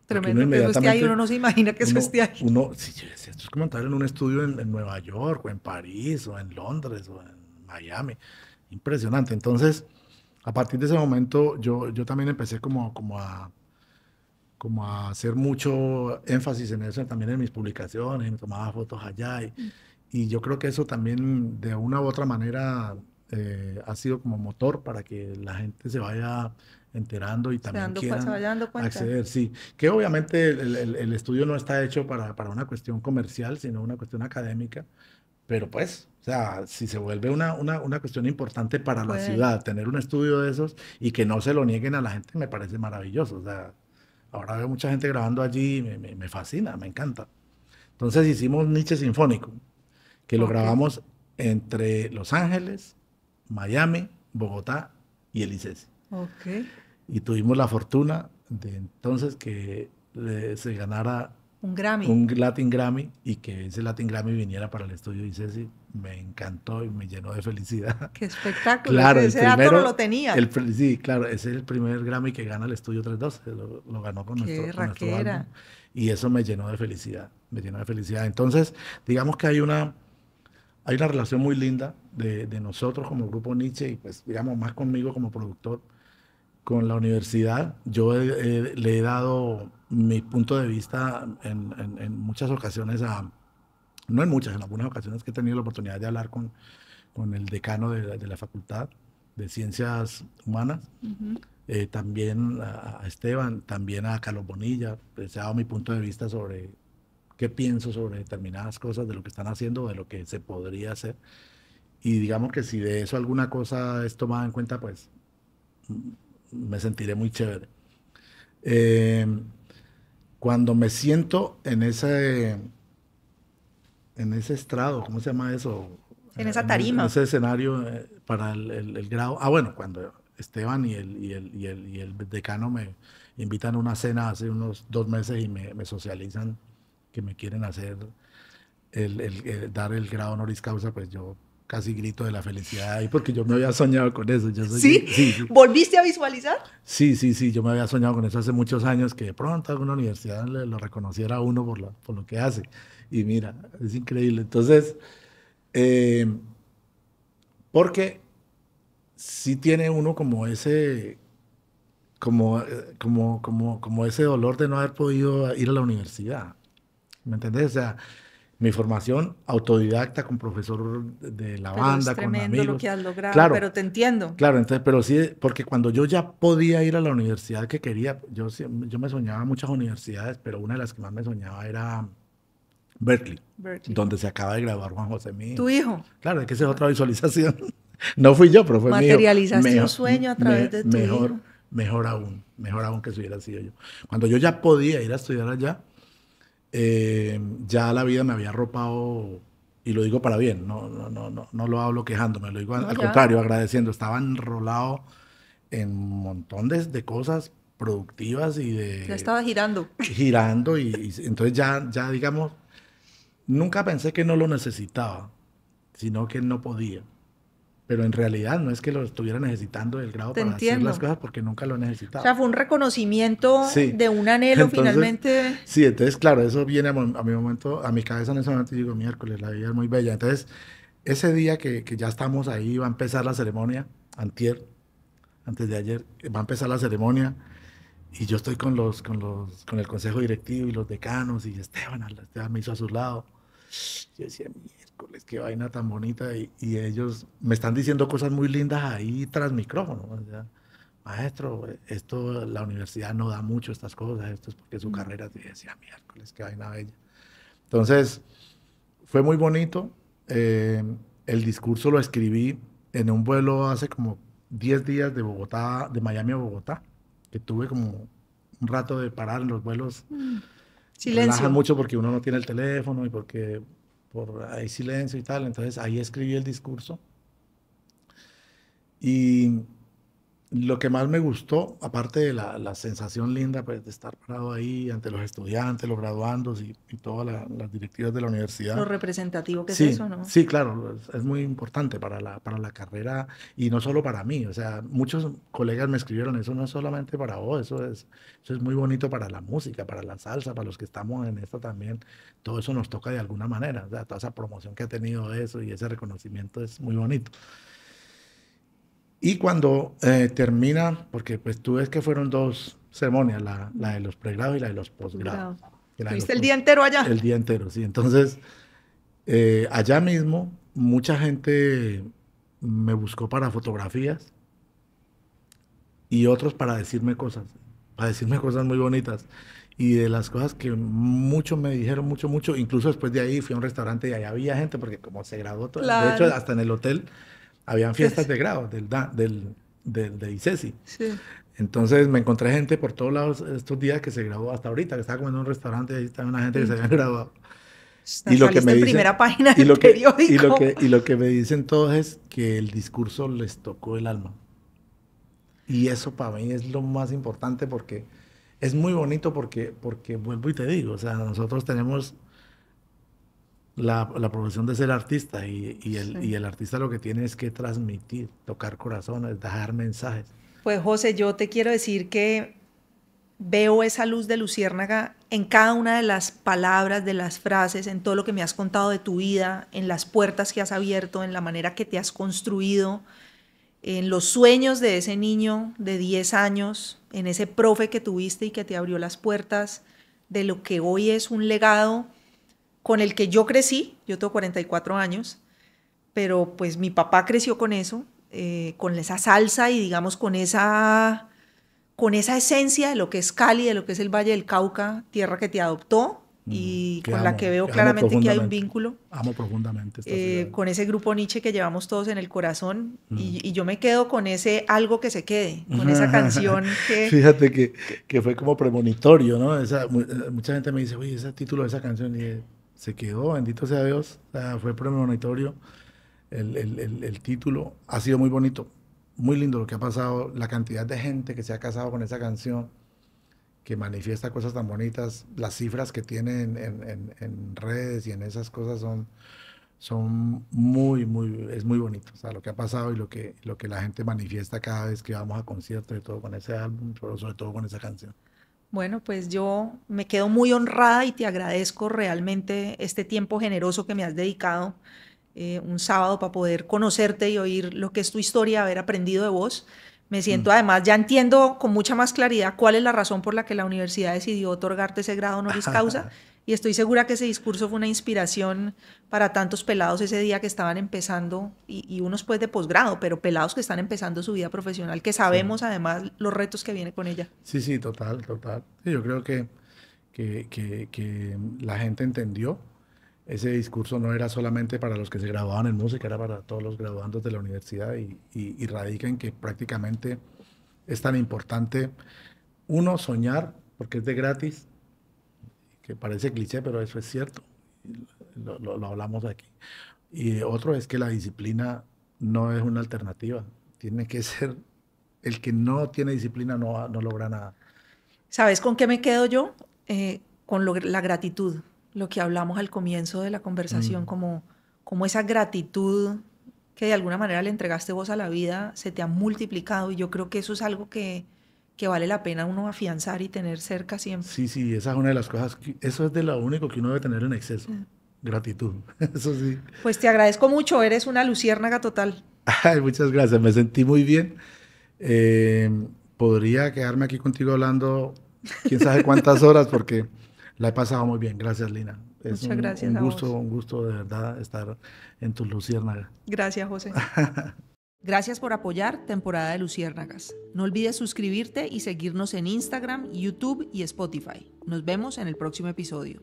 A: Tremendo, que eso esté ahí, uno no se imagina que eso esté ahí.
B: Sí, yo decía, esto es como entrar en un estudio en Nueva York, o en París, o en Londres, o en Miami, impresionante. Entonces, A partir de ese momento yo también empecé como a hacer mucho énfasis en eso también en mis publicaciones, y me tomaba fotos allá y yo creo que eso también de una u otra manera ha sido como motor para que la gente se vaya enterando y también
A: Se
B: quieran
A: vaya dando cuenta.
B: acceder, sí, que obviamente el estudio no está hecho para una cuestión comercial, sino una cuestión académica, pero pues, o sea, si se vuelve una cuestión importante para la
A: Puede.
B: ciudad, tener un estudio de esos y que no se lo nieguen a la gente, me parece maravilloso, o sea, ahora veo mucha gente grabando allí y me fascina, me encanta. Entonces hicimos Nietzsche Sinfónico, que lo
A: Ok,
B: grabamos entre Los Ángeles, Miami, Bogotá y el ICESI.
A: ok.
B: Y tuvimos la fortuna de entonces que se ganara
A: Un Grammy.
B: un Latin Grammy y que ese Latin Grammy viniera para el estudio ICESI. Me encantó y me llenó de felicidad.
A: Qué espectáculo.
B: Claro, el
A: Ese dato no lo
B: primero,
A: tenía.
B: sí, claro, ese es el primer Grammy que gana el estudio 312, lo ganó
A: Qué
B: con nuestro álbum
A: raquera.
B: y eso me llenó de felicidad, me llenó de felicidad. Entonces, digamos que hay una relación muy linda de nosotros como grupo Nietzsche y pues digamos más conmigo como productor con la universidad. Yo le he dado mi punto de vista en muchas ocasiones no en muchas, en algunas ocasiones que he tenido la oportunidad de hablar con el decano de la Facultad de Ciencias Humanas,
A: Ujú.
B: también a Esteban, también a Carlos Bonilla, les he dado mi punto de vista sobre qué pienso sobre determinadas cosas, de lo que están haciendo, de lo que se podría hacer. Y digamos que si de eso alguna cosa es tomada en cuenta, pues me sentiré muy chévere. Eh, Cuando me siento en ese estrado, ¿cómo se llama eso?
A: En esa
B: En
A: tarima.
B: ese escenario para el grado. Ah, bueno, cuando Esteban y el decano me invitan a una cena hace unos 2 meses y me socializan que me quieren hacer dar el grado honoris causa, pues yo casi grito de la felicidad ahí porque yo me había soñado con eso. Yo
A: ¿Sí?
B: soy, sí, sí.
A: ¿Volviste a visualizar?
B: Sí, sí, sí, yo me había soñado con eso hace muchos años, que de pronto alguna universidad lo reconociera a uno por lo que hace. Y mira, es increíble. Entonces, eh, porque sí tiene uno como como ese dolor de no haber podido ir a la universidad. ¿Me entendés? O sea, mi formación autodidacta con profesor de la
A: Pero es
B: banda, con
A: tremendo lo
B: amigos.
A: que has logrado,
B: Claro,
A: pero te entiendo.
B: claro, entonces, pero sí, porque cuando yo ya podía ir a la universidad que quería, yo me soñaba muchas universidades, pero una de las que más me soñaba era Berkeley,
A: Berkeley.
B: donde se acaba de graduar Juan José, mi
A: Tu
B: hijo.
A: hijo.
B: Claro, es que esa es otra visualización. No fui yo, pero fue mi hijo.
A: Materializaste un sueño a través de tu hijo.
B: Mejor aún que si hubiera sido yo. Cuando yo ya podía ir a estudiar allá, ya la vida me había arropado, y lo digo para bien, no lo hablo quejándome, lo digo
A: No,
B: al
A: ya.
B: contrario, agradeciendo. Estaba enrolado en un montón de cosas productivas y
A: Ya
B: de
A: estaba girando.
B: girando y entonces ya digamos, nunca pensé que no lo necesitaba, sino que no podía. Pero en realidad no es que lo estuviera necesitando el grado
A: Te
B: para hacer las
A: entiendo.
B: cosas porque nunca lo he
A: O
B: necesitado.
A: sea, fue un reconocimiento
B: Sí,
A: de un anhelo
B: entonces,
A: finalmente.
B: sí, entonces claro, eso viene a mi momento, a mi cabeza en ese momento y digo, miércoles, la vida es muy bella. Entonces, ese día que ya estamos ahí, va a empezar la ceremonia, antier, antes de ayer, va a empezar la ceremonia y yo estoy con el consejo directivo y los decanos y Esteban me hizo a su lado. Yo decía, miércoles, qué vaina tan bonita y ellos me están diciendo cosas muy lindas ahí tras micrófono. O sea, maestro, esto, la universidad no da mucho estas cosas, esto es porque su carrera, te decía, miércoles, qué vaina bella. Entonces, fue muy bonito. eh, el discurso lo escribí en un vuelo hace como 10 días de Bogotá, de Miami a Bogotá, que tuve como un rato de parar en los vuelos. Relajan
A: Silencio.
B: mucho porque uno no tiene el teléfono y porque hay silencio y tal. Entonces ahí escribí el discurso. Y lo que más me gustó, aparte de la sensación linda pues, de estar parado ahí ante los estudiantes, los graduandos y todas las directivas de la
A: Lo
B: universidad.
A: representativo que es
B: Sí,
A: eso, ¿no?
B: sí, claro, es muy importante para la carrera y no solo para mí. O sea, muchos colegas me escribieron, eso no es solamente para vos, eso es muy bonito para la música, para la salsa, para los que estamos en esto también. Todo eso nos toca de alguna manera. O sea, toda esa promoción que ha tenido eso y ese reconocimiento es muy bonito. Y cuando termina, porque pues tú ves que fueron dos ceremonias, la de los pregrados y la de los posgrados.
A: Bravo.
B: Que la de los
A: ¿Estuviste el día entero allá?
B: el día entero, sí. Entonces, allá mismo, mucha gente me buscó para fotografías y otros para decirme cosas muy bonitas. Y de las cosas que muchos me dijeron, mucho, incluso después de ahí fui a un restaurante y allá había gente, porque como se graduó, de hecho,
A: Claro.
B: hasta en el hotel habían fiestas de grado de ICESI.
A: Sí.
B: Entonces me encontré gente por todos lados estos días que se graduó, hasta ahorita, que estaba comiendo en un restaurante y ahí estaba una gente que se había graduado. Y lo que
A: Saliste
B: me
A: en
B: dicen,
A: primera página
B: y
A: del periódico.
B: y lo que me dicen todos es que el discurso les tocó el alma. Y eso para mí es lo más importante porque es muy bonito porque vuelvo y te digo, o sea, nosotros tenemos la profesión de ser artista y
A: Sí.
B: el artista lo que tiene es que transmitir, tocar corazones, dejar mensajes.
A: Pues José, yo te quiero decir que veo esa luz de luciérnaga en cada una de las palabras, de las frases, en todo lo que me has contado de tu vida, en las puertas que has abierto, en la manera que te has construido, en los sueños de ese niño de 10 años, en ese profe que tuviste y que te abrió las puertas de lo que hoy es un legado con el que yo crecí. Yo tengo 44 años, pero pues mi papá creció con eso, con esa salsa y digamos con esa esencia de lo que es Cali, de lo que es el Valle del Cauca, tierra que te adoptó y con la que veo
B: Que amo
A: claramente que hay un
B: profundamente.
A: vínculo.
B: Amo profundamente esta ciudad.
A: Con ese grupo Nietzsche que llevamos todos en el corazón
B: Mm.
A: y yo me quedo con ese algo que se quede, con esa canción que...
B: Fíjate que fue como premonitorio, ¿no? Mucha gente me dice, oye, ese título de esa canción y se quedó, bendito sea Dios. O sea, fue premonitorio. El título ha sido muy bonito, muy lindo lo que ha pasado, la cantidad de gente que se ha casado con esa canción, que manifiesta cosas tan bonitas, las cifras que tiene en redes y en esas cosas son es muy bonito. O sea, lo que ha pasado y lo que la gente manifiesta cada vez que vamos a conciertos y todo con ese álbum, pero sobre todo con esa canción.
A: Bueno, pues yo me quedo muy honrada y te agradezco realmente este tiempo generoso que me has dedicado un sábado para poder conocerte y oír lo que es tu historia, haber aprendido de vos. Me siento además, ya entiendo con mucha más claridad cuál es la razón por la que la universidad decidió otorgarte ese grado honoris causa y estoy segura que ese discurso fue una inspiración para tantos pelados ese día que estaban empezando y unos pues de posgrado, pero pelados que están empezando su vida profesional, que
B: Sí,
A: sabemos además los retos que viene con ella.
B: sí, total, total. Sí, yo creo que la gente entendió. Ese discurso no era solamente para los que se graduaban en música, era para todos los graduandos de la universidad y radica en que prácticamente es tan importante, uno, soñar, porque es de gratis, que parece cliché, pero eso es cierto, lo hablamos aquí. Y otro es que la disciplina no es una alternativa, tiene que ser, el que no tiene disciplina no logra nada.
A: ¿Sabes con qué me quedo yo? Con la gratitud, lo que hablamos al comienzo de la conversación,
B: Mm.
A: como esa gratitud que de alguna manera le entregaste vos a la vida, se te ha multiplicado y yo creo que eso es algo que vale la pena uno afianzar y tener cerca siempre.
B: Sí, sí, esa es una de las cosas, eso es de lo único que uno debe tener en exceso, gratitud, eso sí.
A: Pues te agradezco mucho, eres una luciérnaga total.
B: Ay, muchas gracias, me sentí muy bien. Eh, Podría quedarme aquí contigo hablando quién sabe cuántas horas porque la he pasado muy bien. Gracias, Lina. Es
A: Muchas gracias a vos.
B: un gusto de verdad estar en tu luciérnaga.
A: Gracias, José. Gracias por apoyar Temporada de Luciérnagas. No olvides suscribirte y seguirnos en Instagram, YouTube y Spotify. Nos vemos en el próximo episodio.